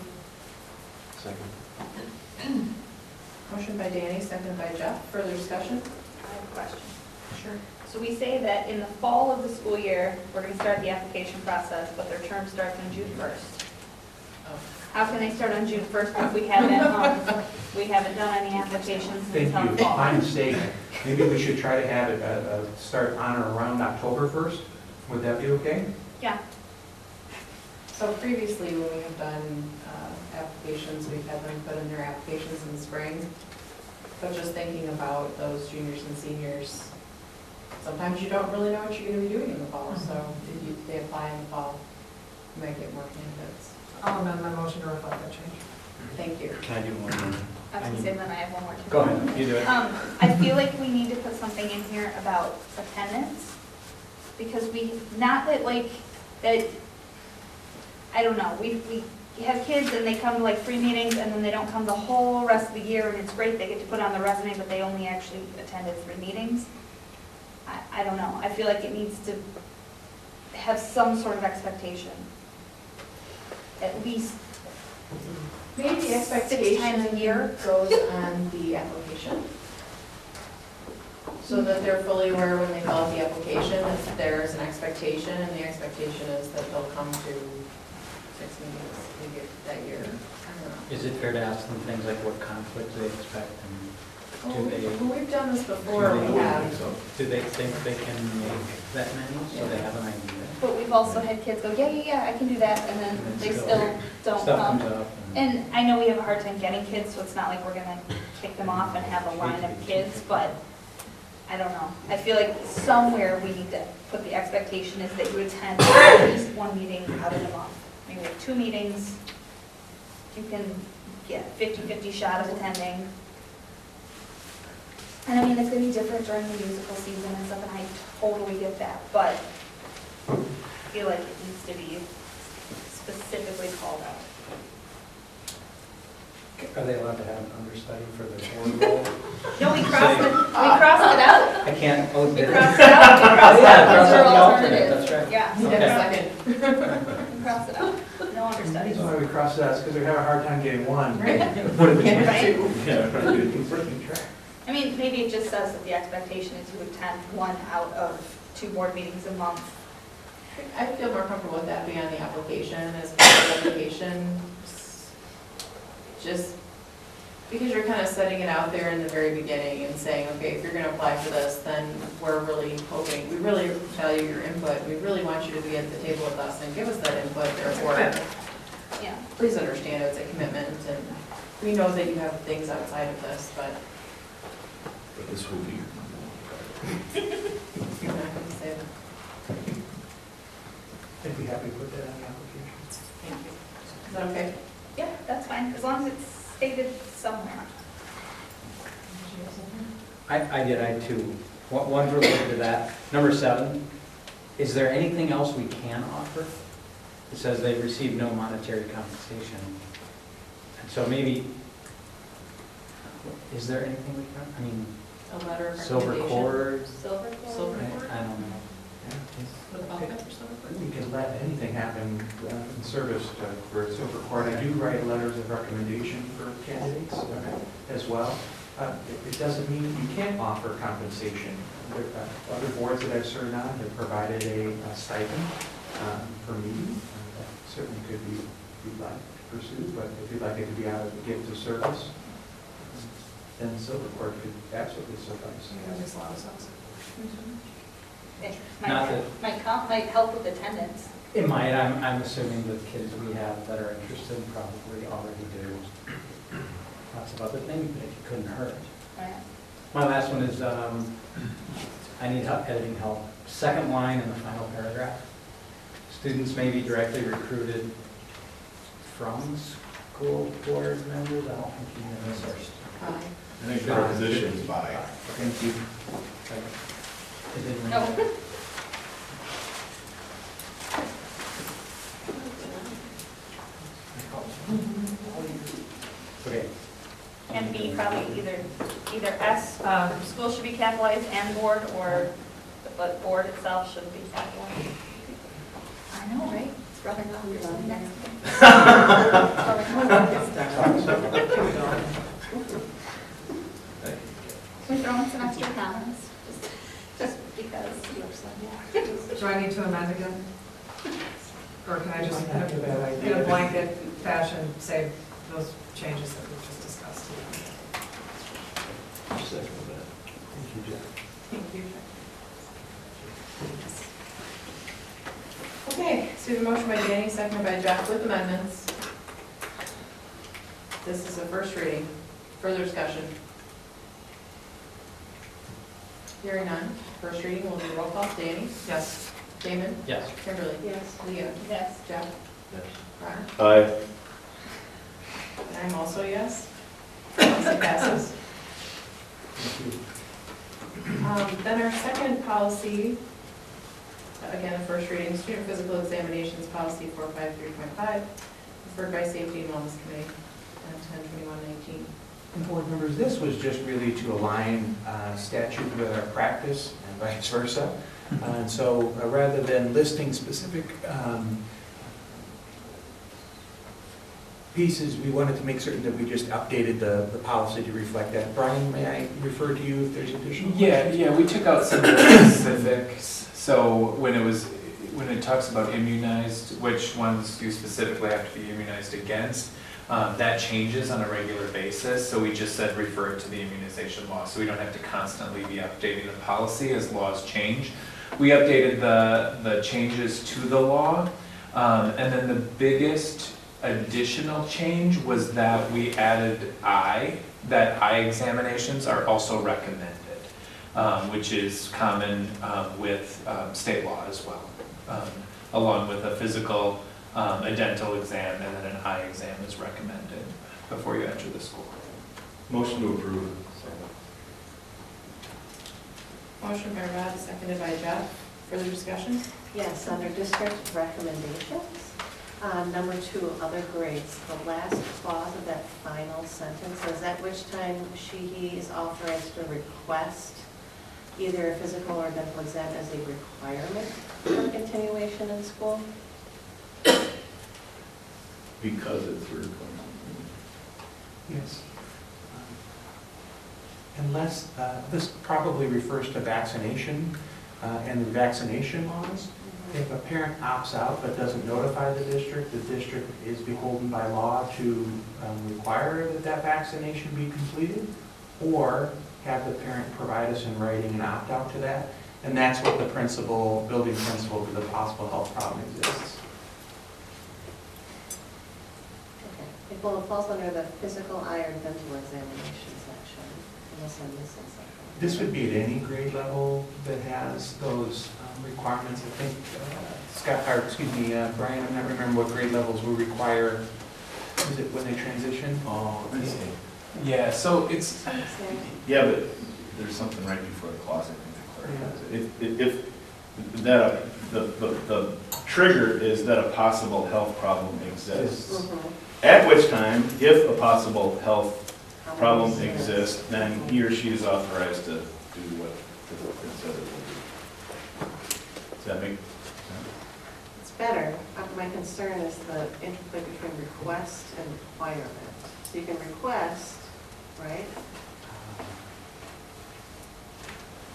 Speaker 2: Second.
Speaker 1: Motion by Danny, second by Jeff. Further discussion?
Speaker 5: I have a question.
Speaker 1: Sure.
Speaker 5: So we say that in the fall of the school year, we're going to start the application process, but their term starts on June 1st.
Speaker 1: Oh.
Speaker 5: How can they start on June 1st if we haven't done any applications
Speaker 2: Thank
Speaker 5: until
Speaker 2: you.
Speaker 5: fall?
Speaker 2: My mistake. Maybe we should try to have it start on or around October 1st. Would that be okay?
Speaker 5: Yeah.
Speaker 1: So previously, when we have done applications, we've had them put in their applications in the spring. But just thinking about those juniors and seniors, sometimes you don't really know what you're going to be doing in the fall. So if they apply in the fall, you might get more candidates.
Speaker 9: I'll amend my motion to reflect that change.
Speaker 1: Thank you.
Speaker 2: Can I do one more?
Speaker 5: I was going to say, then I have one more.
Speaker 16: Go ahead, you do it.
Speaker 5: I feel like we need to put something in here about attendance, because not that that, I don't know, we have kids and they come to 3 meetings and then they don't come the whole rest of the year, and it's great, they get to put on the resume, but they only actually attended 3 meetings. I don't know, I feel like it needs to have some sort of expectation, at least
Speaker 1: Maybe the expectation
Speaker 5: 6 times a year.
Speaker 1: goes on the application. So that they're fully aware when they fill out the application that there's an expectation, and the expectation is that they'll come to 6 meetings maybe that year. I don't know.
Speaker 18: Is it fair to ask them things like what conflicts they expect and do they?
Speaker 1: Well, we've done this before, we have.
Speaker 18: Do they think they can make that many, so they have an idea?
Speaker 5: But we've also had kids go, yeah, I can do that, and then they still don't
Speaker 18: Stuff
Speaker 5: come.
Speaker 18: comes up.
Speaker 5: And I know we have a hard time getting kids, so it's not like we're gonna kick them off and have a line of kids, but I don't know. I feel like somewhere we need to put the expectation is that you attend at least 1 meeting out of the month. Maybe like 2 meetings, you can get 50-50 shot of attending. And I mean, it's gonna be different during the musical season and stuff, and I totally get that, but I feel like it needs to be specifically called out.
Speaker 18: Are they allowed to have an understudy for their board role?
Speaker 5: No, we crossed it out.
Speaker 18: I can't, oh,
Speaker 5: We
Speaker 18: did it?
Speaker 5: crossed it out, we crossed it
Speaker 18: Yeah,
Speaker 5: out, those
Speaker 18: cross
Speaker 5: are
Speaker 18: out the alternate,
Speaker 5: alternatives.
Speaker 18: that's right.
Speaker 5: Yeah,
Speaker 18: Okay.
Speaker 5: we crossed it out, no understudies.
Speaker 2: That's why we crossed it out, because we have a hard time getting one.
Speaker 1: Right.
Speaker 2: What if it's
Speaker 5: Right.
Speaker 2: two? Yeah, trying to do conflicting track.
Speaker 5: I mean, maybe it just says that the expectation is you attend 1 out of 2 board meetings a month.
Speaker 1: I feel more comfortable with that being on the application as part of the application. Just because you're kind of setting it out there in the very beginning and saying, okay, if you're going to apply for this, then we're really hoping, we really value your input. We really want you to be at the table with us and give us that input. Therefore,
Speaker 5: Yeah.
Speaker 1: please understand it's a commitment, and we know that you have things outside of this, but
Speaker 17: But this will be your
Speaker 1: you're not going to say that.
Speaker 2: I'd be happy to put that on the application.
Speaker 1: Thank you. Is that okay?
Speaker 5: Yeah, that's fine, as long as it's stated somewhere.
Speaker 18: I had two. One's related to that. Number 7, is there anything else we can offer? It says they receive no monetary compensation. And so maybe, is there anything we can, I mean,
Speaker 1: A letter of
Speaker 18: silver
Speaker 1: recommendation.
Speaker 18: cord?
Speaker 5: Silver cord?
Speaker 1: Silver
Speaker 18: I
Speaker 1: cord?
Speaker 18: I don't know.
Speaker 1: What about that for silver cord?
Speaker 2: We could let anything happen in service for silver cord. I do write letters of recommendation for candidates as well. It doesn't mean you can't offer compensation. Other boards that I've served on have provided a stipend for me. That certainly could be, if you'd like to pursue, but if you'd like it to be out of the gift of service, then silver cord could absolutely suffice.
Speaker 1: That makes a lot of sense.
Speaker 5: It
Speaker 18: Not
Speaker 5: might help with attendance.
Speaker 18: It might, I'm assuming the kids we have that are interested probably already do lots of other things, but it couldn't hurt.
Speaker 5: Right.
Speaker 18: My last one is, I need help editing help. Second line in the final paragraph. Students may be directly recruited from school board members. I don't think you know this first.
Speaker 17: I think the position's by.
Speaker 2: Thank you.
Speaker 18: It didn't
Speaker 5: No.
Speaker 18: really- Okay.
Speaker 5: And B, probably either S, school should be capitalized and board, or the board itself shouldn't be capitalized. I know, right? It's rather not your next We're throwing some extra comments, just because.
Speaker 9: Do I need to amend again? Or can I just,
Speaker 2: Not a bad idea.
Speaker 9: in a blanket fashion, say those changes that we've just discussed?
Speaker 2: Second that. Thank you, Jeff.
Speaker 1: Thank you. Okay, so we have a motion by Danny, seconded by Jeff with amendments. This is a first reading. Further discussion? Hearing none. First reading will be roll call. Danny?
Speaker 9: Yes.
Speaker 1: Damon?
Speaker 18: Yes.
Speaker 1: Kimberly?
Speaker 5: Yes.
Speaker 1: Leah?
Speaker 5: Yes.
Speaker 1: Jeff?
Speaker 17: Yes.
Speaker 1: Ron?
Speaker 17: Aye.
Speaker 1: And I'm also yes. Policy passes. Then our second policy, again, a first reading, student physical examinations policy 453.5, referred by Safety and Wellness Committee on 10/21/19.
Speaker 2: And board members, this was just really to align statute with our practice and vice versa. And so rather than listing specific pieces, we wanted to make certain that we just updated the policy to reflect that. Brian, may I refer to you if there's additional questions?
Speaker 16: Yeah, we took out some of the specifics. So when it talks about immunized, which ones do specifically have to be immunized against, that changes on a regular basis. So we just said refer it to the immunization law, so we don't have to constantly be updating the policy as laws change. We updated the changes to the law, and then the biggest additional change was that we added that eye examinations are also recommended, which is common with state law as well, along with a physical, a dental exam, and then an eye exam is recommended before you enter the school.
Speaker 17: Motion to approve.
Speaker 1: Motion by Rob, seconded by Jeff. Further discussion?
Speaker 4: Yes, under district recommendations, number 2, other grades, the last clause of that final sentence says at which time he is authorized to request either a physical or dental exam as a requirement for continuation in school.
Speaker 17: Because it's a requirement.
Speaker 2: Yes. Unless, this probably refers to vaccination and the vaccination laws. If a parent opts out but doesn't notify the district is beholden by law to require that vaccination be completed, or have the parent provide us in writing an opt-out to that. And that's what the building principle for the possible health problem exists.
Speaker 4: Okay. It falls under the physical eye or dental examination section, unless I'm missing something.
Speaker 2: This would be at any grade level that has those requirements. I think, Brian, I'm not remembering what grade levels will require, is it when they transition?
Speaker 17: Oh, I see.
Speaker 16: Yeah, so it's,
Speaker 17: Yeah, but there's something right before the clause, I think, that clarifies it. If that, the trigger is that a possible health problem exists. At which time, if a possible health problem exists, then he or she is authorized to do what it said it will do. Does that make sense?
Speaker 4: It's better. My concern is the interplay between request and requirement. So you can request, right?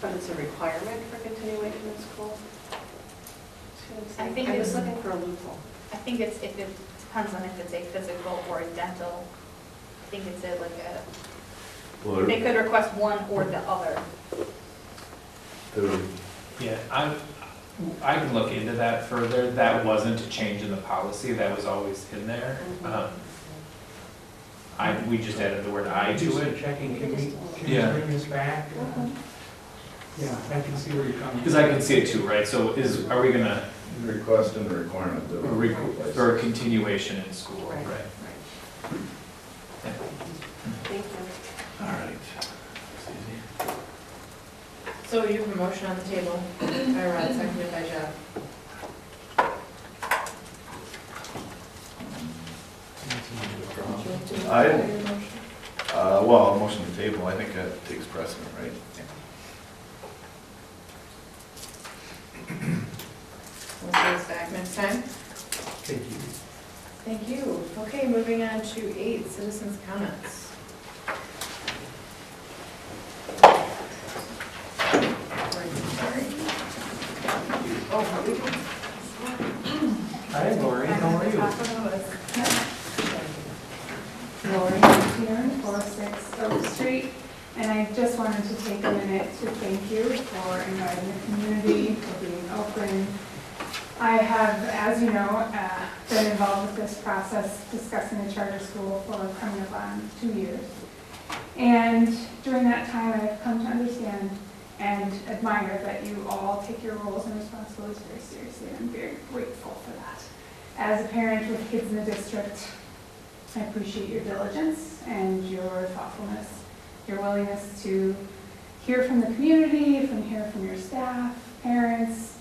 Speaker 4: But it's a requirement for continuation in school?
Speaker 5: I think
Speaker 4: I'm
Speaker 5: it's-
Speaker 4: just looking for a loophole.
Speaker 5: I think it depends on if it's a physical or a dental. I think it's
Speaker 17: Well,
Speaker 5: they could request one or the other.
Speaker 16: yeah, I can look into that further. That wasn't a change in the policy, that was always in there. We just added the word "I" to it.
Speaker 2: Checking, can you
Speaker 16: Yeah.
Speaker 2: bring this back? Yeah, I can see where you're coming from.
Speaker 16: Because I can see it too, right? So are we gonna
Speaker 17: request and the requirement
Speaker 16: for a continuation in school,
Speaker 4: Right.
Speaker 16: right? Yeah.
Speaker 4: Thank you.
Speaker 17: All right.
Speaker 1: So you have a motion on the table by Rod, seconded by Jeff.
Speaker 17: Well, motion to table, I think that takes precedent, right?
Speaker 1: We'll see us back next time.
Speaker 2: Thank you.
Speaker 1: Thank you. Okay, moving on to 8, citizens' comments.
Speaker 2: Hi, Lori, how are you?
Speaker 12: Lori here, 46 Oak Street, and I just wanted to take a minute to thank you for inviting the community, for being open. I have, as you know, been involved with this process, discussing a charter school for coming up on 2 years. And during that time, I've come to understand and admire that you all take your roles and responsibilities very seriously, and I'm very grateful for that. As a parent with kids in the district, I appreciate your diligence and your thoughtfulness, your willingness to hear from the community, hear from your staff, parents,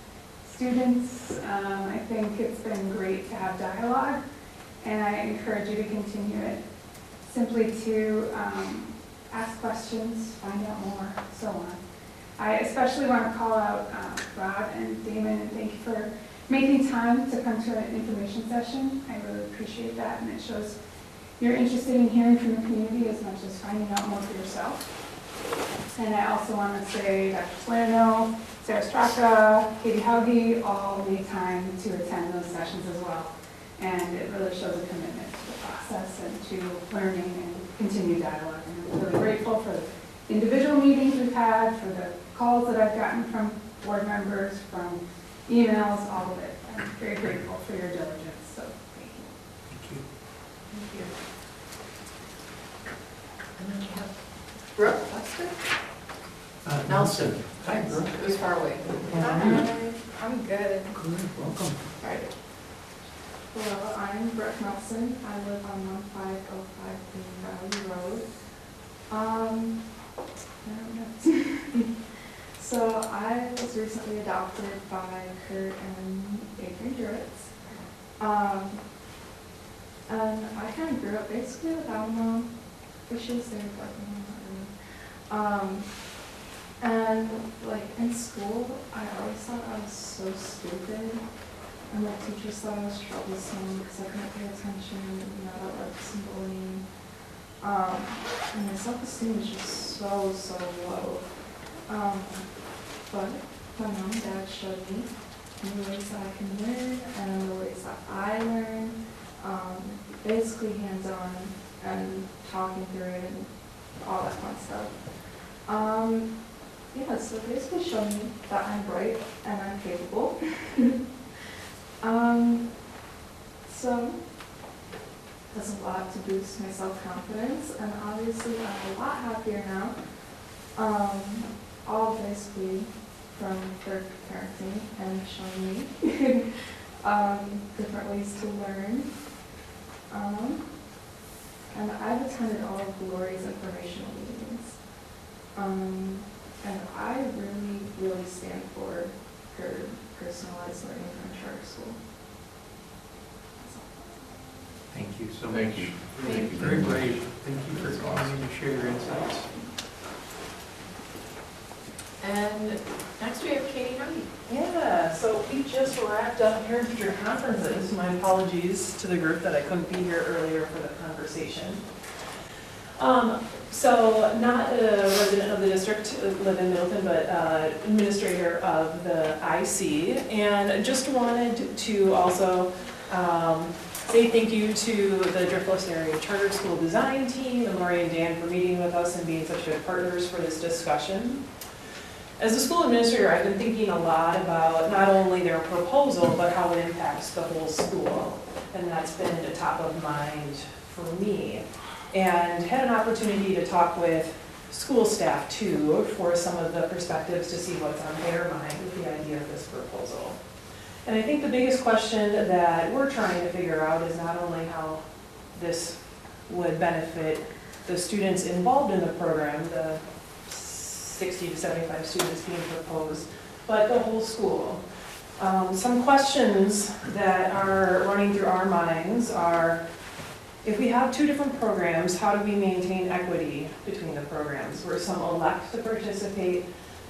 Speaker 12: students. I think it's been great to have dialogue, and I encourage you to continue it. Simply to ask questions, find out more, so on. I especially want to call out Rob and Damon, and thank you for making time to come to an information session. I really appreciate that, and it shows
Speaker 19: you're interested in hearing from the community as much as finding out more for yourself. And I also want to say Dr. Salerno, Sarah Straka, Katie Hauge all made time to attend those sessions as well. And it really shows a commitment to the process and to learning and continued dialogue. And I'm really grateful for the individual meetings we've had, for the calls that I've gotten from board members, from emails, all of it. I'm very grateful for your diligence, so thank you.
Speaker 2: Thank you.
Speaker 1: And then we have Brooke Lester? Nelson.
Speaker 2: Hi, Brooke.
Speaker 1: It was far away.
Speaker 5: Hi, I'm good.
Speaker 2: Good, welcome.
Speaker 5: Right.
Speaker 19: Hello, I'm Brooke Nelson. I live on 1505 Green Valley Road. I don't know. So I was recently adopted by Kurt and Adrian Duritz. And I kind of grew up basically without a mom. She was there, but not really. And like in school, I always thought I was so stupid. And my teachers thought I was troublesome because I couldn't pay attention, you know, that led to some bullying. And my self-esteem was just so low. But my mom and dad showed me new ways that I can learn and the ways that I learn, basically hands-on and talking through it and all that fun stuff. Yeah, so basically showed me that I'm bright and I'm capable. So does a lot to boost my self-confidence, and obviously I'm a lot happier now. All basically from their parenting and showing me different ways to learn. And I've attended all of Glory's informational meetings. And I really stand for her personalized learning from charter school.
Speaker 2: Thank you so much.
Speaker 17: Thank you.
Speaker 2: Thank you. Very brave. Thank you for coming to share your insights.
Speaker 1: And next we have Katie Hauge.
Speaker 20: Yeah, so we just wrapped up parent-teacher conferences. My apologies to the group that I couldn't be here earlier for the conversation. So not a resident of the district, live in Middleton, but administrator of the IC. And just wanted to also say thank you to the Driftless Area Charter School Design Team and Lori and Dan for meeting with us and being such good partners for this discussion. As a school administrator, I've been thinking a lot about not only their proposal, but how it impacts the whole school. And that's been a top of mind for me. And had an opportunity to talk with school staff too, for some of the perspectives to see what's on their mind with the idea of this proposal. And I think the biggest question that we're trying to figure out is not only how this would benefit the students involved in the program, the 60 to 75 students being proposed, but the whole school. Some questions that are running through our minds are, if we have two different programs, how do we maintain equity between the programs, where some elect to participate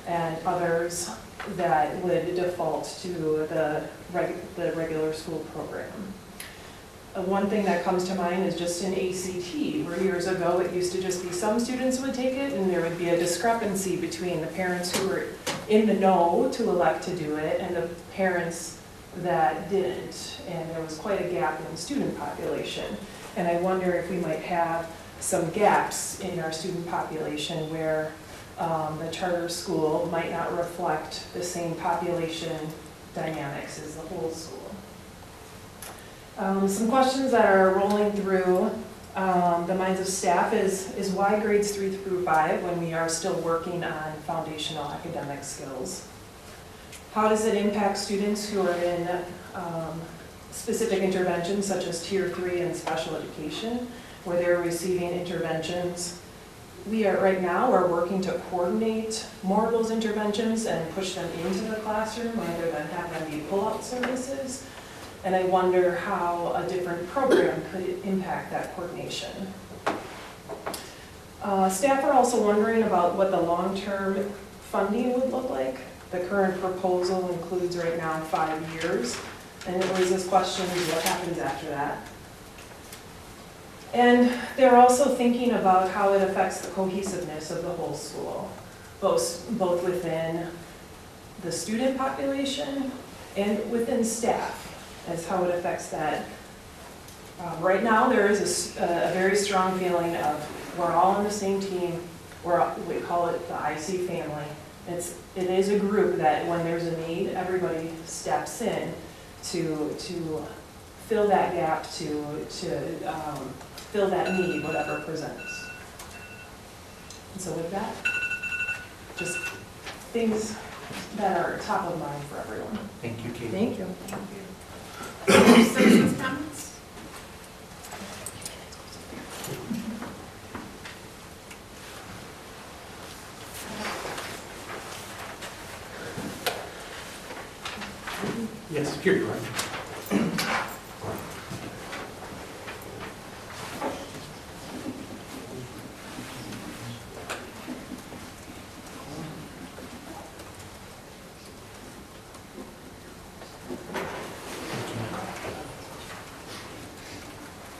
Speaker 20: and others that would default to the regular school program? One thing that comes to mind is just in ACT, where years ago it used to just be some students would take it and there would be a discrepancy between the parents who were in the know to elect to do it and the parents that didn't. And there was quite a gap in the student population. And I wonder if we might have some gaps in our student population where the charter school might not reflect the same population dynamics as the whole school. Some questions that are rolling through the minds of staff is why grades 3 through 5 when we are still working on foundational academic skills? How does it impact students who are in specific interventions such as Tier 3 and special education, where they're receiving interventions? We are right now are working to coordinate more of those interventions and push them into the classroom rather than have them be pull-out services. And I wonder how a different program could impact that coordination. Staff are also wondering about what the long-term funding would look like. The current proposal includes right now 5 years, and it raises questions, what happens after that? And they're also thinking about how it affects the cohesiveness of the whole school, both within the student population and within staff, as how it affects that. Right now, there is a very strong feeling of we're all on the same team. We call it the IC family. It is a group that when there's a need, everybody steps in to fill that gap, to fill that need, whatever presents. And so with that, just things that are top of mind for everyone.
Speaker 2: Thank you, Katie.
Speaker 20: Thank you.
Speaker 1: Citizens' comments?
Speaker 2: Yes, here you are.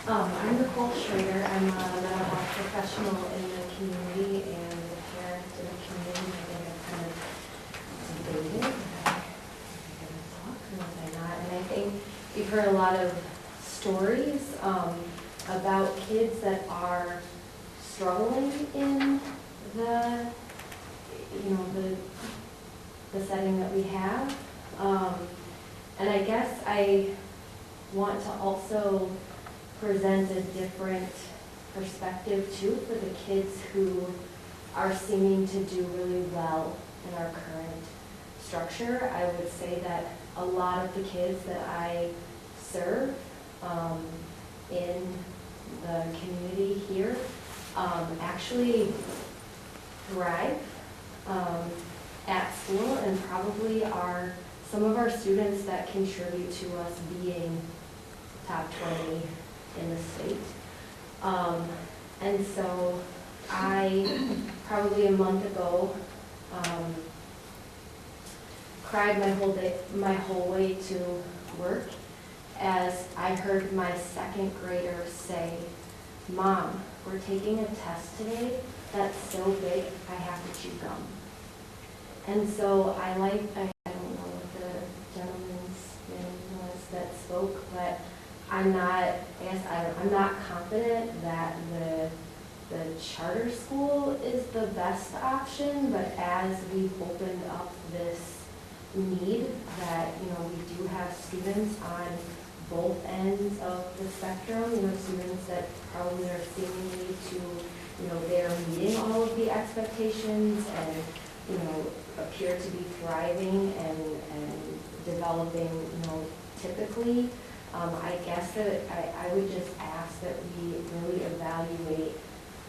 Speaker 21: I'm Nicole Schrader. I'm a mental health professional in the community and a parent in the community. I think I've kind of debated if I'm going to talk or was I not. And I think we've heard a lot of stories about kids that are struggling in the, the setting that we have. And I guess I want to also present a different perspective too for the kids who are seeming to do really well in our current structure. I would say that a lot of the kids that I serve in the community here actually thrive at school and probably are some of our students that contribute to us being top 20 in the state. And so I, probably a month ago, cried my whole way to work as I heard my second grader say, "Mom, we're taking a test today that's so big I have to chew gum." And so I don't know what the gentleman's name was that spoke, but I'm not confident that the charter school is the best option, but as we've opened up this need that, we do have students on both ends of the spectrum, students that probably are seemingly to, they're meeting all of the expectations and, appear to be thriving and developing, typically. I guess that I would just ask that we really evaluate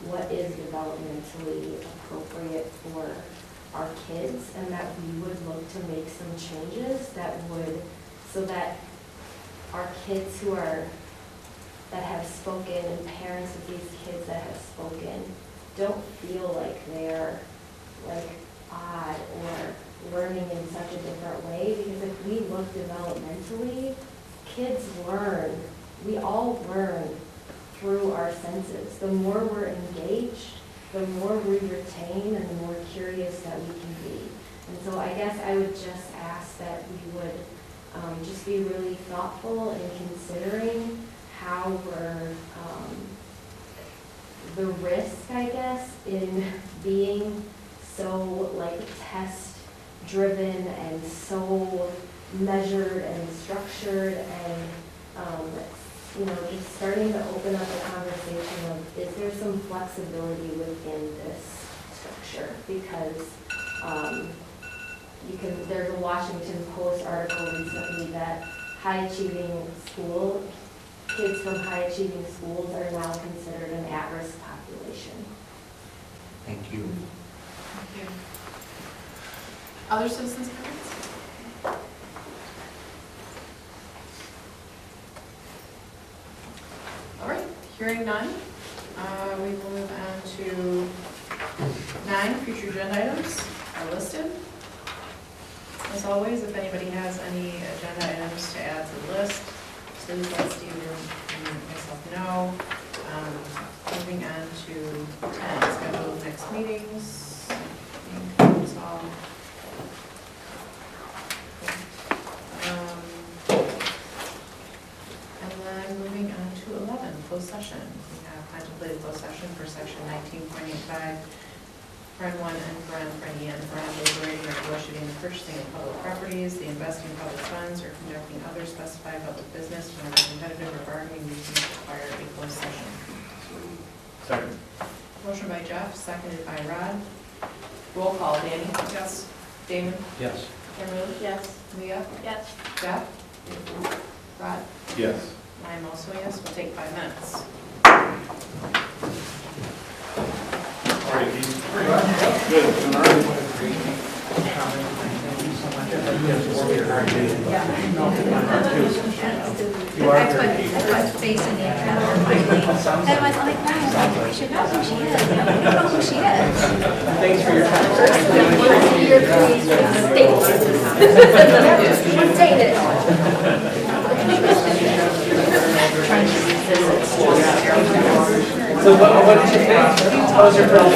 Speaker 21: what is developmentally appropriate for our kids and that we would look to make some changes so that our kids that have spoken and parents of these kids that have spoken don't feel like they're like odd or learning in such a different way, because if we look developmentally, kids learn. We all learn through our senses. The more we're engaged, the more we retain and the more curious that we can be. And so I guess I would just ask that we would just be really thoughtful in considering how we're, the risk, I guess, in being so test-driven and so measured and structured and, just starting to open up the conversation of, is there some flexibility within this structure? Because there's a Washington Post article recently that kids from high-achieving schools are now considered an at-risk population.
Speaker 2: Thank you.
Speaker 1: Thank you. Other citizens' comments? All right, hearing none, we will move on to 9 future agenda items are listed. As always, if anybody has any agenda items to add to the list, please let Steve and myself know. Moving on to 10, schedule next meetings. That's all. And then moving on to 11, closed session. We have contemplated closed session for section 19.85, Friend 1 and Friend E and Friend deliberating or negotiating the purchasing of public properties, the investing of public funds, or conducting other specified public business whenever competitive or bargaining reasons require a closed session.
Speaker 17: Second.
Speaker 1: Motion by Jeff, seconded by Rod. Roll call, Danny? Yes. Damon?
Speaker 18: Yes.
Speaker 1: Kimberly?
Speaker 4: Yes.
Speaker 1: Leah?
Speaker 4: Yes.
Speaker 1: Jeff? Rod?
Speaker 17: Yes.
Speaker 1: I'm also yes, we'll take 5 minutes.
Speaker 17: All right, Keith. Good. Doing all right?
Speaker 5: That's facing the camera finally. And I was like, wow, I should know who she is. I don't know who she is.
Speaker 2: Thanks for your time.
Speaker 5: Your please, let's date it.
Speaker 2: So what did you think? How was your first